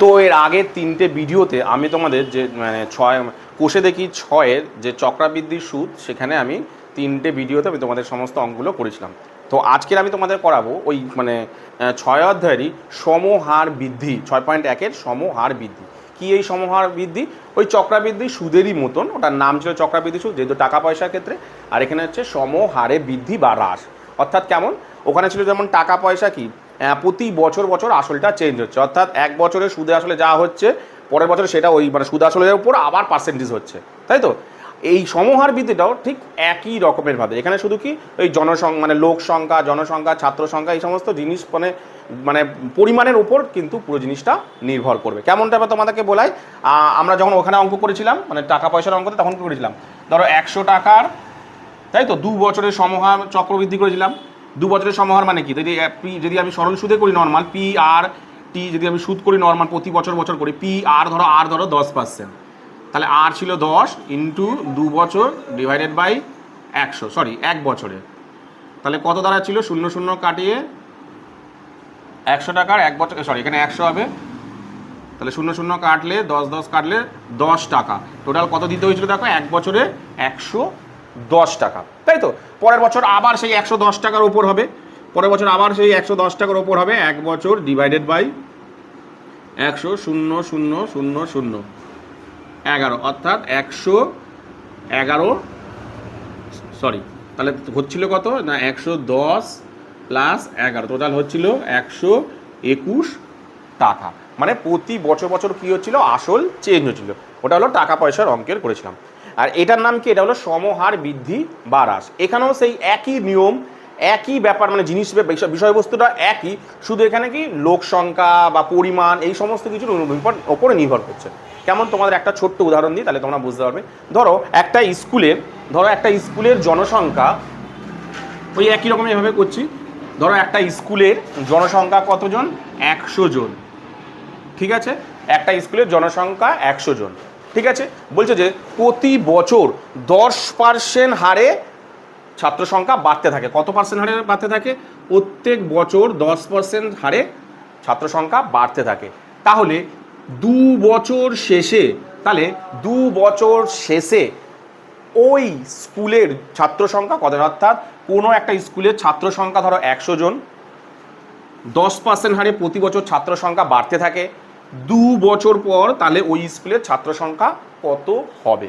তো এর আগের 3টে ভিডিওতে আমি তোমাদের যে মানে কোষে দেখি 6-এর যে চক্রাবৃদ্ধির সুদ, সেখানে আমি 3টে ভিডিওতে আমি তোমাদের সমস্ত অঙ্কগুলো করেছিলাম। তো আজকের আমি তোমাদের করাবো ওই মানে 6 অধ্যায়েরই সমহার বৃদ্ধি, 6.1-এর সমহার বৃদ্ধি। কি এই সমহার বৃদ্ধি? ওই চক্রাবৃদ্ধি সুদেরই মতন, ওটার নাম ছিল চক্রাবৃদ্ধি সুদ যেহেতু টাকা পয়সার ক্ষেত্রে, আর এখানে হচ্ছে সমহারে বৃদ্ধি বা হ্রাস। অর্থাৎ কেমন, ওখানে ছিল যেমন টাকা পয়সা কি প্রতি বছর বছর আসলটা চেঞ্জ হচ্ছে, অর্থাৎ এক বছরে সুদে আসলে যা হচ্ছে পরের বছরে সেটা ওই মানে সুদ আসলের উপর আবার পার্সেন্টেজ হচ্ছে, তাই তো? এই সমহার বৃদ্ধিটাও ঠিক একই রকমের ভাবে। এখানে শুধু কি ওই মানে লোক সংখ্যা, জনসংখ্যা, ছাত্র সংখ্যা এই সমস্ত জিনিস মানে মানে পরিমাণের উপর কিন্তু পুরো জিনিসটা নির্ভর করবে। কেমনটা এবার তোমাদেরকে বলাই, আমরা যখন ওখানে অঙ্ক করেছিলাম মানে টাকা পয়সার অঙ্কতে, তখন কি করেছিলাম, ধরো 100 টাকার, তাই তো 2 বছরের সমহার চক্রবৃদ্ধি করেছিলাম। 2 বছরের সমহার মানে কি, যদি আমি সরল সুদে করি নর্মাল পি আর টি, যদি আমি সুদ করি নর্মাল প্রতি বছর বছর করি, পি আর ধরো 10%, তাহলে আর ছিল 10 ইন্টু 2 বছর ডিভাইডেড বাই 100, সরি 1 বছরে, তাহলে কত দ্বারা ছিল 0 0 কাটিয়ে 100 টাকার 1 বছর, সরি এখানে 100 হবে, তাহলে 0 0 কাটলে 10 10 কাটলে 10 টাকা, টোটাল কত দিতে হয়েছিল দেখো 1 বছরে 110 টাকা, তাই তো? পরের বছর আবার সেই 110 টাকার ওপর হবে, পরের বছর আবার সেই 110 টাকার ওপর হবে, 1 বছর ডিভাইডেড বাই 100 0 0 0 0 11, অর্থাৎ 111, সরি তাহলে হচ্ছিল কত না 110 প্লাস 11, টোটাল হচ্ছিল 121 টাকা। মানে প্রতি বছর বছর কী হচ্ছিল, আসল চেঞ্জ হচ্ছিল। ওটা হলো টাকা পয়সার অঙ্কের করেছিলাম। আর এটার নাম কি, এটা হলো সমহার বৃদ্ধি বা হ্রাস। এখানেও সেই একই নিয়ম, একই ব্যাপার, মানে জিনিস বিষয়বস্তুটা একই, শুধু এখানে কি লোক সংখ্যা বা পরিমাণ এই সমস্ত কিছুর ওপরে নির্ভর করছে। কেমন, তোমাদের একটা ছোট্ট উদাহরণ দিই, তাহলে তোমরা বুঝতে পারবে। ধরো একটা স্কুলের জনসংখ্যা, ওই একই রকম এভাবে করছি, ধরো একটা স্কুলের জনসংখ্যা কতজন, 100 জন, ঠিক আছে? একটা স্কুলের জনসংখ্যা 100 জন, ঠিক আছে? বলছে যে প্রতি বছর 10% হারে ছাত্র সংখ্যা বাড়তে থাকে। কত পার্সেন্ট হারে বাড়তে থাকে? প্রত্যেক বছর 10% হারে ছাত্র সংখ্যা বাড়তে থাকে। তাহলে 2 বছর শেষে ওই স্কুলের ছাত্র সংখ্যা কত? অর্থাৎ কোনো একটা স্কুলের ছাত্র সংখ্যা ধরো 100 জন, 10% হারে প্রতি বছর ছাত্র সংখ্যা বাড়তে থাকে, 2 বছর পর তাহলে ওই স্কুলের ছাত্র সংখ্যা কত হবে?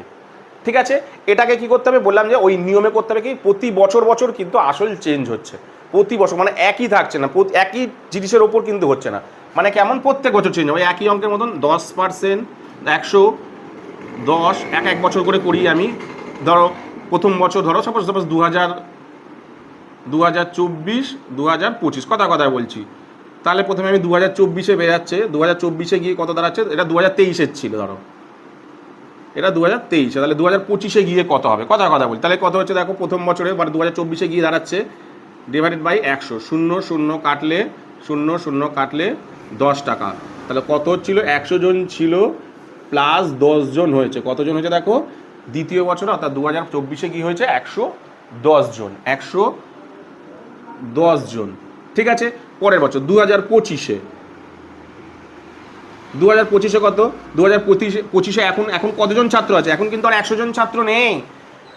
ঠিক আছে, এটাকে কি করতে হবে বললাম যে ওই নিয়মে করতে হবে কি, প্রতি বছর বছর কিন্তু আসল চেঞ্জ হচ্ছে, প্রতি বছর মানে একই থাকছে না, একই জিনিসের ওপর কিন্তু হচ্ছে না। মানে কেমন, প্রত্যেক বছর চেঞ্জ হবে একই অঙ্কের মতন, 10%, 110, এক বছর করে করি আমি। ধরো প্রথম বছর ধরো সাপোজ 2024 2025 কথায় বলছি, তাহলে প্রথমে আমি 2024-এ বেরাচ্ছে, 2024-এ গিয়ে কত দাঁড়াচ্ছে, এটা 2023-এর ছিল, ধরো এটা 2023, তাহলে 2025-এ গিয়ে কত হবে, কথা বলি, তাহলে কত হচ্ছে দেখো প্রথম বছরে মানে 2024-এ গিয়ে দাঁড়াচ্ছে ডিভাইডেড বাই 100, 0 0 কাটলে 0 0 কাটলে 10 টাকা, তাহলে কত হচ্ছিল, 100 জন ছিল প্লাস 10 জন হয়েছে, কতজন হয়েছে দেখো দ্বিতীয় বছর, অর্থাৎ 2024-এ গিয়ে হয়েছে 110 জন, 110 জন, ঠিক আছে? পরের বছর 2025-এ কত, 2025-এ এখন কতজন ছাত্র আছে? এখন কিন্তু আর 100 জন ছাত্র নেই,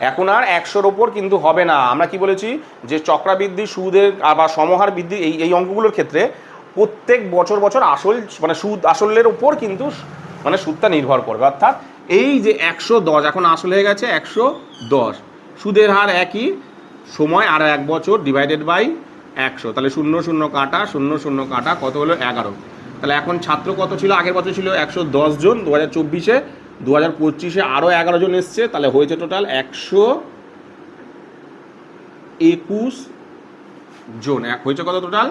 এখন আর 100-র ওপর কিন্তু হবে না। আমরা কি বলেছি যে চক্রাবৃদ্ধি সুদের বা সমহার বৃদ্ধি এই অঙ্কগুলোর ক্ষেত্রে প্রত্যেক বছর বছর আসল মানে সুদ আসলের উপর কিন্তু মানে সুদটা নির্ভর করবে। অর্থাৎ এই যে 110 এখন আসল হয়ে গেছে 110, সুদের হার একই, সময় আর 1 বছর ডিভাইডেড বাই 100, তাহলে 0 0 কাটা 0 0 কাটা কত হলো 11। তাহলে এখন ছাত্র কত ছিল, আগের বছর ছিল 110 জন, 2024-এ, 2025-এ আরও 11 জন এসছে, তাহলে হয়েছে টোটাল 121 জন, হয়েছে কত টোটাল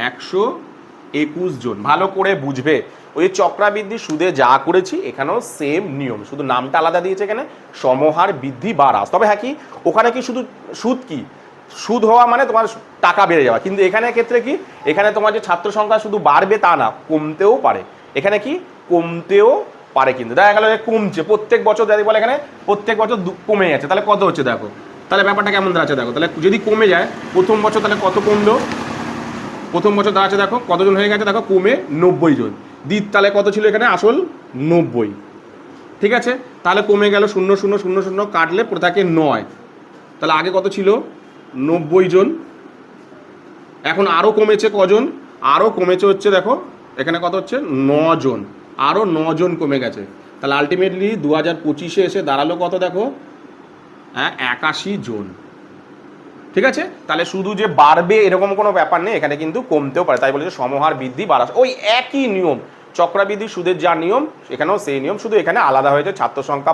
121 জন। ভালো করে বুঝবে, ওই চক্রাবৃদ্ধি সুদে যা করেছি এখানেও সেম নিয়ম, শুধু নামটা আলাদা দিয়েছে এখানে সমহার বৃদ্ধি বা হ্রাস। তবে হ্যাঁ কি, ওখানে কি শুধু সুদ হওয়া মানে তোমার টাকা বেড়ে যাওয়া, কিন্তু এখানে ক্ষেত্রে কি, এখানে তোমার যে ছাত্র সংখ্যা শুধু বাড়বে তা না, কমতেও পারে, এখানে কি কমতেও পারে, কিন্তু দেখা গেল কমছে প্রত্যেক বছর, যদি বলে এখানে প্রত্যেক বছর কমে যাচ্ছে, তাহলে কত হচ্ছে দেখো, তাহলে ব্যাপারটা কেমন দাঁড়াচ্ছে দেখো, তাহলে যদি কমে যায় প্রথম বছর তাহলে কত কমলো, প্রথম বছর দাঁড়াচ্ছে দেখো কতজন হয়ে গেছে দেখো, কমে 90 জন, তাহলে কত ছিল এখানে আসল 90, ঠিক আছে। তাহলে কমে গেল 0 0 0 0 কাটলে পড়ে থাকে 9, তাহলে আগে কত ছিল 90 জন, এখন আরও কমেছে কজন, আরও কমেছে হচ্ছে দেখো এখানে কত হচ্ছে 9 জন, আরও 9 জন কমে গেছে। তাহলে আলটিমেটলি 2025-এ এসে দাঁড়ালো কত দেখো, হ্যাঁ 81 জন, ঠিক আছে। তাহলে শুধু যে বাড়বে এরকম কোনো ব্যাপার নেই, এখানে কিন্তু কমতেও পারে, তাই বলেছে সমহার বৃদ্ধি বাড়া, ওই একই নিয়ম, চক্রবৃদ্ধি সুদের যা নিয়ম এখানেও সেই নিয়ম, শুধু এখানে আলাদা হয়েছে ছাত্র সংখ্যা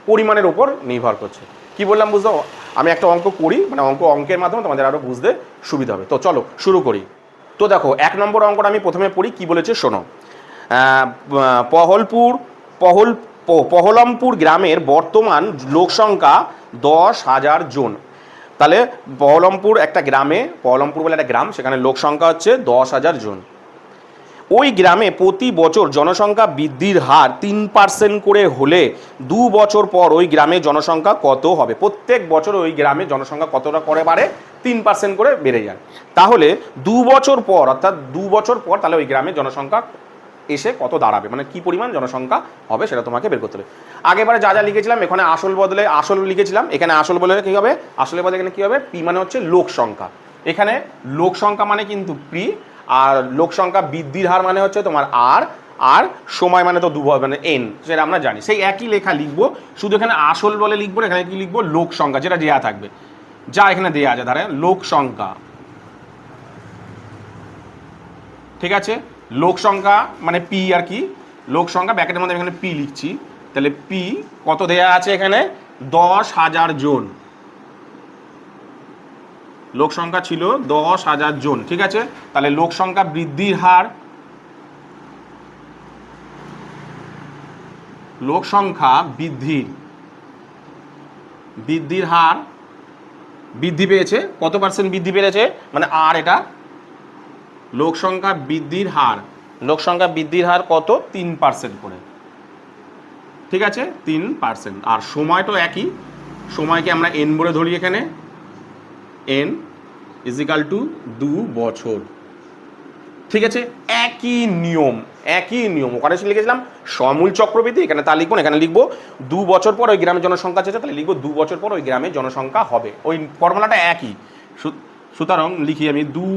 পরিমাণের উপর নির্ভর করছে। কি বললাম বুঝতে, আমি একটা অঙ্ক করি, মানে অঙ্কের মাধ্যমে তোমাদের আরও বুঝতে সুবিধা হবে। তো চলো শুরু করি। তো দেখো 1 নম্বর অঙ্কটা আমি প্রথমে পড়ি, কি বলেছে শোনো। পহলমপুর গ্রামের বর্তমান লোকসংখ্যা 10,000 জন। তাহলে পহলমপুর বলে একটা গ্রাম, সেখানে লোক সংখ্যা হচ্ছে 10,000 জন। ওই গ্রামে প্রতি বছর জনসংখ্যা বৃদ্ধির হার 3% করে হলে 2 বছর পর ওই গ্রামে জনসংখ্যা কত হবে? প্রত্যেক বছর ওই গ্রামে জনসংখ্যা কতটা করে বাড়ে? 3% করে বেড়ে যায়। তাহলে 2 বছর পর, অর্থাৎ 2 বছর পর তাহলে ওই গ্রামে জনসংখ্যা এসে কত দাঁড়াবে, মানে কি পরিমাণ জনসংখ্যা হবে সেটা তোমাকে বের করতে হবে। আগেবারে যা যা লিখেছিলাম, এখানে আসল বদলে আসল লিখেছিলাম, এখানে আসল বদলে কি হবে, আসলের বদলে এখানে কি হবে, পি মানে হচ্ছে লোক সংখ্যা, এখানে লোক সংখ্যা মানে কিন্তু পি, আর লোক সংখ্যা বৃদ্ধির হার মানে হচ্ছে তোমার আর সময় মানে তো মানে এন, সেটা আমরা জানি, সেই একই লেখা লিখবো, শুধু এখানে আসল বলে লিখবো, এখানে কি লিখবো, লোক সংখ্যা, যেটা দেয়া থাকবে, যা এখানে দেয়া আছে ধারে লোক সংখ্যা, ঠিক আছে। লোক সংখ্যা মানে পি আর কি, লোক সংখ্যা ব্র্যাকেটের মধ্যে এখানে পি লিখছি, তাহলে পি কত দেয়া আছে এখানে 10,000 জন, লোক সংখ্যা ছিল 10,000 জন, ঠিক আছে। তাহলে লোক সংখ্যা বৃদ্ধির হার, লোক সংখ্যা বৃদ্ধির হার বৃদ্ধি পেয়েছে, কত পার্সেন্ট বৃদ্ধি পেয়েছে, মানে আর এটা লোক সংখ্যা বৃদ্ধির হার কত, 3% করে, ঠিক আছে 3%। আর সময় তো একই, সময়কে আমরা এন বলে ধরি, এখানে এন ইজিক্যাল টু 2 বছর, ঠিক আছে। একই নিয়ম ওখানে লিখেছিলাম সমূল চক্রবৃদ্ধি, এখানে তা লিখবো, এখানে লিখবো 2 বছর পর ওই গ্রামের জনসংখ্যা আছে, তাহলে লিখবো 2 বছর পর ওই গ্রামের জনসংখ্যা হবে, ওই ফর্মুলাটা একই। সুতরাং লিখি আমি 2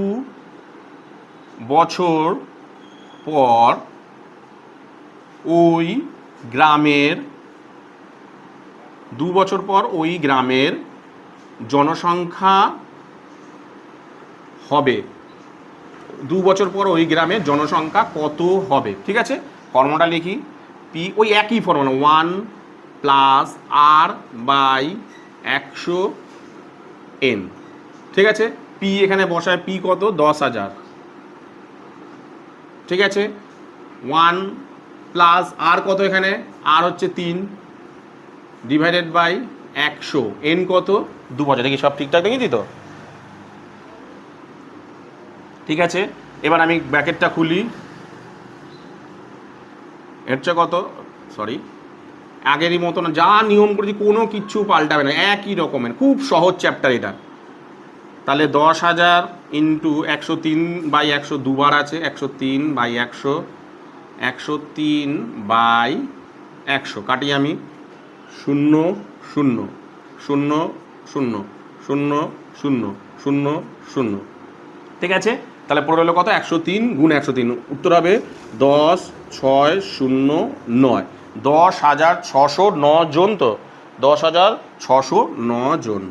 বছর পর ওই গ্রামের জনসংখ্যা হবে, 2 বছর পর ওই গ্রামের জনসংখ্যা কত হবে, ঠিক আছে। ফর্মুলাটা লিখি, পি ওই একই ফর্মুলা 1 + r/100 n, ঠিক আছে। পি এখানে বসায়, পি কত 10,000, ঠিক আছে। 1 + r কত, এখানে আর হচ্ছে 3 / 100, n কত 2 বছর, দেখি সব ঠিকঠাক দেখেছি তো, ঠিক আছে। এবার আমি ব্র্যাকেটটা খুলি, হচ্ছে কত, সরি আগেরই মতন যা নিয়ম করেছি কোনো কিচ্ছু পাল্টাবে না, একই রকমের, খুব সহজ চ্যাপ্টার এটা। তাহলে 10,000 × 103/100 দুবার আছে, 103/100, 103/100 কাটি আমি, 0 0 0 0 0 0 0 0, ঠিক আছে। তাহলে পড়ে হলো কত, 103 × 103, উত্তর হবে 10,609, 10,609 জন, তো 10,609 জন।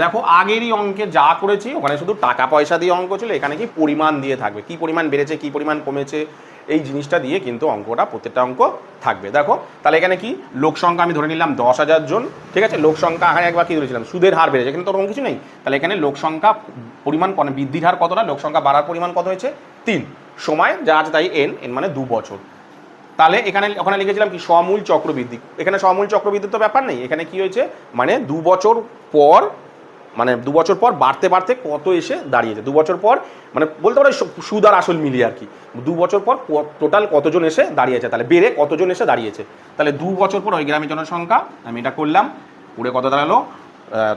দেখো আগেরই অঙ্কে যা করেছি ওখানে শুধু টাকা পয়সা দিয়ে অঙ্ক ছিল, এখানে কি পরিমাণ দিয়ে থাকবে, কি পরিমাণ বেড়েছে কি পরিমাণ কমেছে, এই জিনিসটা দিয়ে কিন্তু অঙ্কটা প্রত্যেকটা অঙ্ক থাকবে। দেখো তাহলে এখানে কি লোক সংখ্যা আমি ধরে নিলাম 10,000 জন, ঠিক আছে। লোক সংখ্যা আগে একবার কি ধরেছিলাম, সুদের হার বেড়েছে, এখানে তো ওরকম কিছু নেই, তাহলে এখানে লোক সংখ্যা পরিমাণ বৃদ্ধির হার কতটা, লোক সংখ্যা বাড়ার পরিমাণ কত হয়েছে 3, সময় যা আছে তাই এন মানে 2 বছর। তাহলে ওখানে লিখেছিলাম কি সমূল চক্রবৃদ্ধি, এখানে সমূল চক্রবৃদ্ধির তো ব্যাপার নেই, এখানে কি হয়েছে মানে 2 বছর পর, মানে 2 বছর পর বাড়তে বাড়তে কত এসে দাঁড়িয়েছে, 2 বছর পর মানে বলতে পারো সুদ আর আসল মিলিয়ে আর কি, 2 বছর পর টোটাল কতজন এসে দাঁড়িয়েছে, তাহলে বেড়ে কতজন এসে দাঁড়িয়েছে, তাহলে 2 বছর পর ওই গ্রামের জনসংখ্যা আমি এটা করলাম, পুরো কত দাঁড়ালো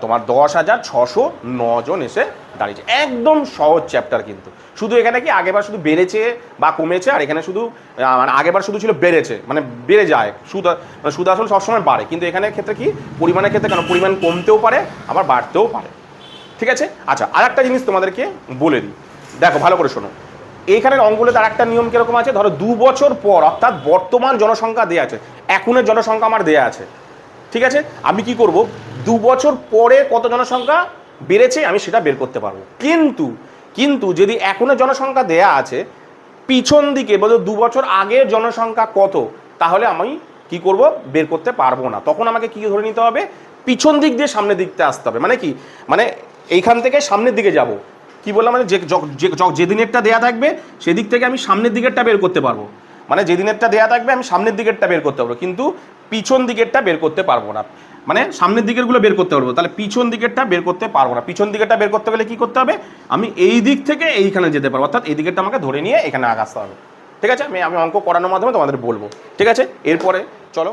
তোমার 10,609 জন এসে দাঁড়িয়েছে। একদম সহজ চ্যাপ্টার কিন্তু, শুধু এখানে কি আগেবার শুধু বেড়েছে বা কমেছে, আর এখানে শুধু মানে আগেবার শুধু ছিল বেড়েছে, মানে বেড়ে যায়, সুদ আসল সবসময় বাড়ে, কিন্তু এখানে ক্ষেত্রে কি পরিমাণের ক্ষেত্রে কেন পরিমাণ কমতেও পারে আবার বাড়তেও পারে। ঠিক আছে, আচ্ছা আর একটা জিনিস তোমাদেরকে বলে দিই, দেখো ভালো করে শোনো। এইখানের অঙ্কগুলো তার একটা নিয়ম কিরকম আছে, ধরো 2 বছর পর, অর্থাৎ বর্তমান জনসংখ্যা দেওয়া আছে, এখনের জনসংখ্যা আমার দেওয়া আছে, ঠিক আছে, আমি কি করব 2 বছর পরে কত জনসংখ্যা বেড়েছে আমি সেটা বের করতে পারবো। কিন্তু যদি এখনের জনসংখ্যা দেয়া আছে, পিছন দিকে বলো 2 বছর আগের জনসংখ্যা কত, তাহলে আমি কি করব বের করতে পারবো না। তখন আমাকে কি ধরে নিতে হবে, পিছন দিক দিয়ে সামনের দিকতে আসতে হবে। মানে কি, মানে এইখান থেকে সামনের দিকে যাব, কি বললাম, মানে যে দিনেরটা দেয়া থাকবে সেদিক থেকে আমি সামনের দিকেরটা বের করতে পারবো, মানে যে দিনেরটা দেয়া থাকবে আমি সামনের দিকেরটা বের করতে পারবো, কিন্তু পিছন দিকেরটা বের করতে পারবো না। মানে সামনের দিকেরগুলো বের করতে পারবো, তাহলে পিছন দিকেরটা বের করতে পারবো না। পিছন দিকেরটা বের করতে গেলে কি করতে হবে, আমি এই দিক থেকে এইখানে যেতে পারবো, অর্থাৎ এই দিকেরটা আমাকে ধরে নিয়ে এখানে আসতে হবে। ঠিক আছে, আমি অঙ্ক করানোর মাধ্যমে তোমাদের বলবো। ঠিক আছে, এরপরে চলো,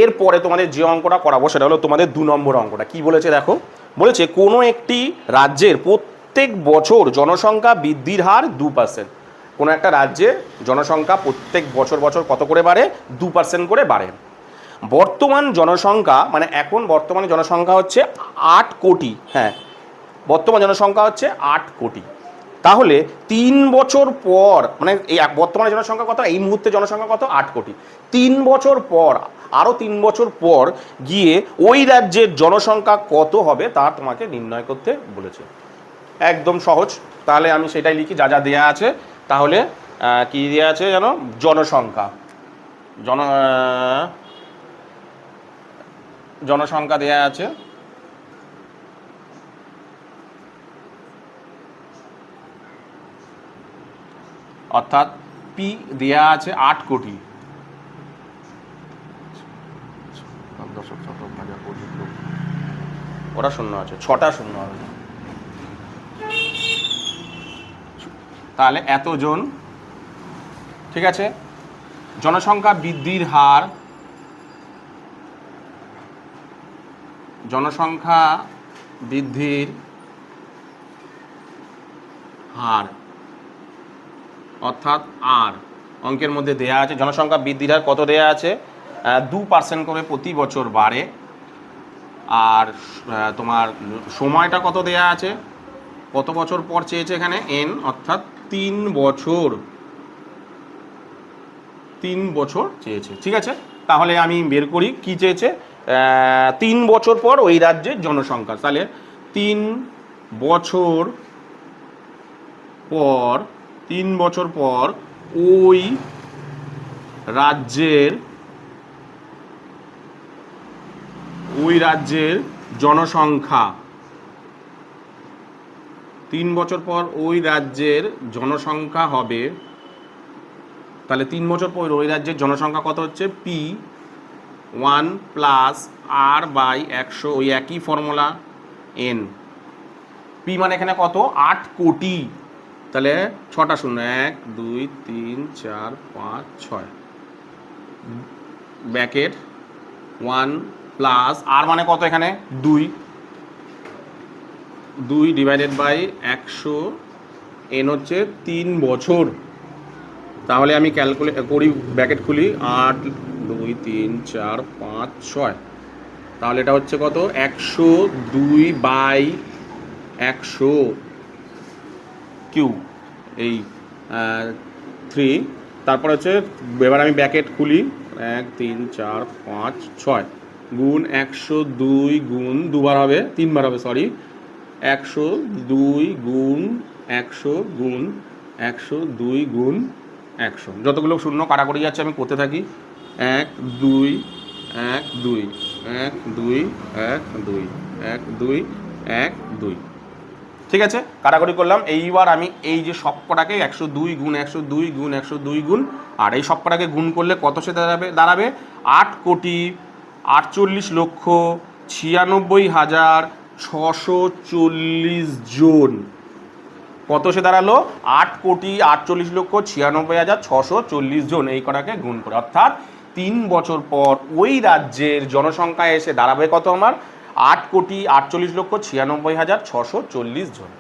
এরপরে তোমাদের যে অঙ্কটা করাবো সেটা হলো তোমাদের 2 নম্বর অঙ্কটা। কি বলেছে দেখো, বলেছে কোনো একটি রাজ্যের প্রত্যেক বছর জনসংখ্যা বৃদ্ধির হার 2%। কোনো একটা রাজ্যে জনসংখ্যা প্রত্যেক বছর কত করে বাড়ে, 2% করে বাড়ে। বর্তমান জনসংখ্যা, মানে এখন বর্তমানে জনসংখ্যা হচ্ছে 8 কোটি, হ্যাঁ বর্তমান জনসংখ্যা হচ্ছে 8 কোটি। তাহলে 3 বছর পর, মানে এই বর্তমানে জনসংখ্যা কত, এই মুহূর্তে জনসংখ্যা কত, 8 কোটি। 3 বছর পর, আরও 3 বছর পর গিয়ে ওই রাজ্যের জনসংখ্যা কত হবে তা তোমাকে নির্ণয় করতে বলেছে। একদম সহজ, তাহলে আমি সেটাই লিখি যা যা দেয়া আছে। তাহলে কি দেয়া আছে জানো, জনসংখ্যা দেয়া আছে, অর্থাৎ পি দেয়া আছে 8 কোটি। ওটা শূন্য আছে, 6টা শূন্য হবে, তাহলে এতজন। ঠিক আছে, জনসংখ্যা বৃদ্ধির হার, জনসংখ্যা বৃদ্ধির হার অর্থাৎ আর অঙ্কের মধ্যে দেয়া আছে জনসংখ্যা বৃদ্ধির হার কত দেয়া আছে, 2% করে প্রতি বছর বাড়ে। আর তোমার সময়টা কত দেয়া আছে, কত বছর পর চেয়েছে এখানে এন, অর্থাৎ 3 বছর চেয়েছে। ঠিক আছে, তাহলে আমি বের করি কি চেয়েছে, 3 বছর পর ওই রাজ্যের জনসংখ্যা। তাহলে 3 বছর পর ওই রাজ্যের জনসংখ্যা, 3 বছর পর ওই রাজ্যের জনসংখ্যা হবে। তাহলে 3 বছর পর ওই রাজ্যের জনসংখ্যা কত হচ্ছে, P1 + R/100, ওই একই ফর্মুলা N। পি মানে এখানে কত, 8 কোটি, তাহলে 6টা শূন্য, 1 2 3 4 5 6, ব্র্যাকেট 1 + R মানে কত এখানে 2 / 100, N হচ্ছে 3 বছর। তাহলে আমি ক্যালকুলেট করি, ব্র্যাকেট খুলি, 8 2 3 4 5 6, তাহলে এটা হচ্ছে কত, 102/100 কিউ, এই 3। তারপর হচ্ছে এবার আমি ব্র্যাকেট খুলি, 1 3 4 5 6 গুণ 102 গুণ 2বার হবে, 3বার হবে, সরি, 102 গুণ 100 গুণ 102 গুণ 100, যতগুলো শূন্য কাটাকুটি যাচ্ছে আমি করতে থাকি, 1 2 1 2 1 2 1 2 1 2 1 2। ঠিক আছে, কাটাকুটি করলাম। এইবার আমি এই যে সবকটাকে 102 গুণ 102 গুণ 102 গুণ, আর এই সবকটাকে গুণ করলে কত সে দাঁড়াবে 8,48,96,640 জন। কত সে দাঁড়ালো, 8,48,96,640 জন। এই কটাকে গুণ করে, অর্থাৎ 3 বছর পর ওই রাজ্যের জনসংখ্যা এসে দাঁড়াবে কত আমার, 8,48,96,640 জন।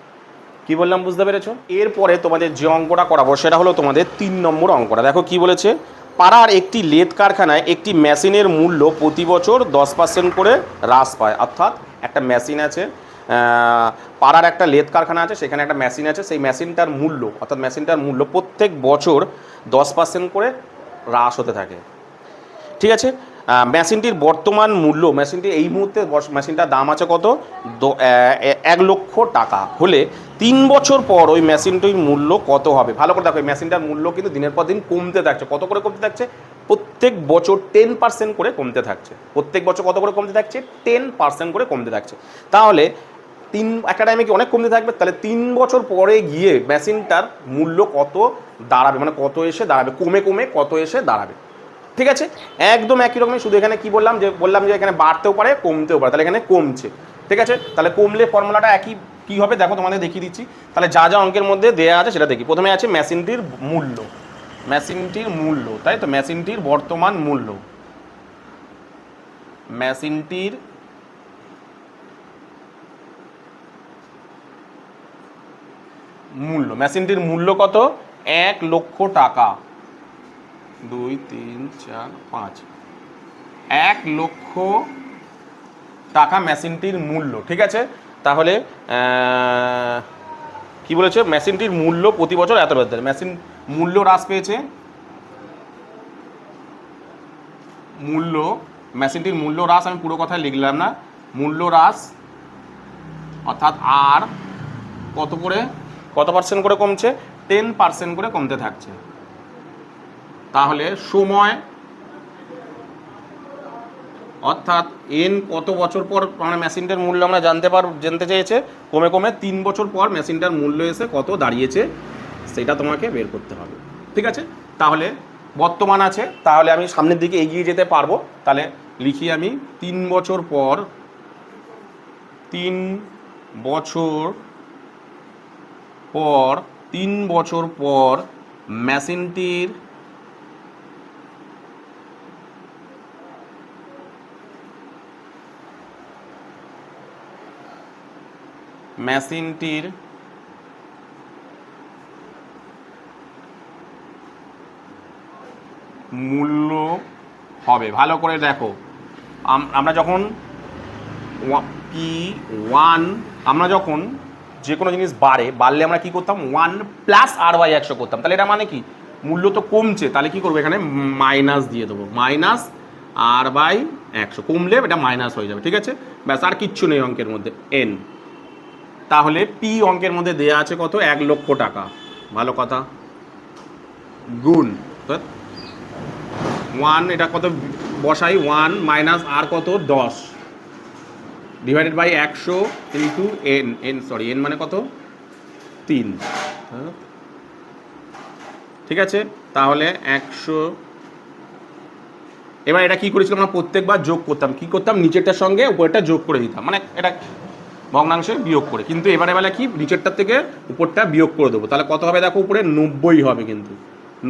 কি বললাম বুঝতে পেরেছো? এরপরে তোমাদের যে অঙ্কটা করাবো সেটা হলো তোমাদের 3 নম্বর অঙ্কটা। দেখো কি বলেছে, পাড়ার একটি লেদ কারখানায় একটি মেশিনের মূল্য প্রতি বছর 10% করে হ্রাস পায়। অর্থাৎ একটা মেশিন আছে, পাড়ার একটা লেদ কারখানা আছে, সেখানে একটা মেশিন আছে, সেই মেশিনটার মূল্য অর্থাৎ মেশিনটার মূল্য প্রত্যেক বছর 10% করে হ্রাস হতে থাকে। ঠিক আছে, মেশিনটির বর্তমান মূল্য, মেশিনটি এই মুহূর্তে মেশিনটার দাম আছে কত, 1,00,000 টাকা হলে 3 বছর পর ওই মেশিনটির মূল্য কত হবে? ভালো করে দেখো, এই মেশিনটার মূল্য কিন্তু দিনের পর দিন কমতে থাকছে। কত করে কমতে থাকছে? প্রত্যেক বছর 10% করে কমতে থাকছে। প্রত্যেক বছর কত করে কমতে থাকছে? 10% করে কমতে থাকছে। তাহলে একটা টাইমে কি অনেক কমতে থাকবে? তাহলে 3 বছর পরে গিয়ে মেশিনটার মূল্য কত দাঁড়াবে, মানে কত এসে দাঁড়াবে, কমে কমে কত এসে দাঁড়াবে। ঠিক আছে, একদম একই রকমই, শুধু এখানে কি বললাম যে এখানে বাড়তেও পারে কমতেও পারে, তাহলে এখানে কমছে। ঠিক আছে, তাহলে কমলে ফর্মুলাটা একই কী হবে দেখো, তোমাদের দেখিয়ে দিচ্ছি। তাহলে যা যা অঙ্কের মধ্যে দেওয়া আছে সেটা দেখি। প্রথমে আছে মেশিনটির মূল্য, মেশিনটির মূল্য, তাই তো, মেশিনটির বর্তমান মূল্য, মেশিনটির মূল্য, মেশিনটির মূল্য কত? 1,00,000 টাকা। 2 3 4 5, 1,00,000 টাকা মেশিনটির মূল্য। ঠিক আছে, তাহলে কি বলেছে, মেশিনটির মূল্য প্রতি বছর এত বেড়ে, মেশিন মূল্য হ্রাস পেয়েছে, মূল্য, মেশিনটির মূল্য হ্রাস, আমি পুরো কথা লিখলাম না, মূল্য হ্রাস অর্থাৎ আর কত করে, কত পার্সেন্ট করে কমছে? 10% করে কমতে থাকছে। তাহলে সময় অর্থাৎ এন কত বছর পর মানে মেশিনটার মূল্য আমরা জানতে চেয়েছে, কমে কমে 3 বছর পর মেশিনটার মূল্য এসে কত দাঁড়িয়েছে সেটা তোমাকে বের করতে হবে। ঠিক আছে, তাহলে বর্তমান আছে, তাহলে আমি সামনের দিকে এগিয়ে যেতে পারবো। তাহলে লিখি আমি 3 বছর পর, 3 বছর পর, 3 বছর পর মেশিনটির মূল্য হবে। ভালো করে দেখো, আমরা যখন আমরা যখন যে কোনো জিনিস বাড়লে আমরা কি করতাম? 1 + r/100 করতাম। তাহলে এটা মানে কি, মূল্য তো কমছে, তাহলে কি করবো, এখানে মাইনাস দিয়ে দেবো, -r/100, কমলে এটা মাইনাস হয়ে যাবে। ঠিক আছে, ব্যাস, আর কিচ্ছু নেই অঙ্কের মধ্যে, n। তাহলে পি অঙ্কের মধ্যে দেয়া আছে কত? 1,00,000 টাকা। ভালো কথা, গুণ 1, এটা কত বসাই, 1 - r কত, 10 ডিভাইডেড বাই 100 ইন্টু n মানে কত, 3। ঠিক আছে, তাহলে 100। এবার এটা কি করেছিলাম আমরা? প্রত্যেকবার যোগ করতাম, কি করতাম, নিচেরটার সঙ্গে উপরেরটা যোগ করে দিতাম, মানে এটা ভগ্নাংশে বিয়োগ করে। কিন্তু এবারে বেলা কি, নিচেরটার থেকে উপরটা বিয়োগ করে দেবো। তাহলে কত হবে দেখো, উপরে 90 হবে, কিন্তু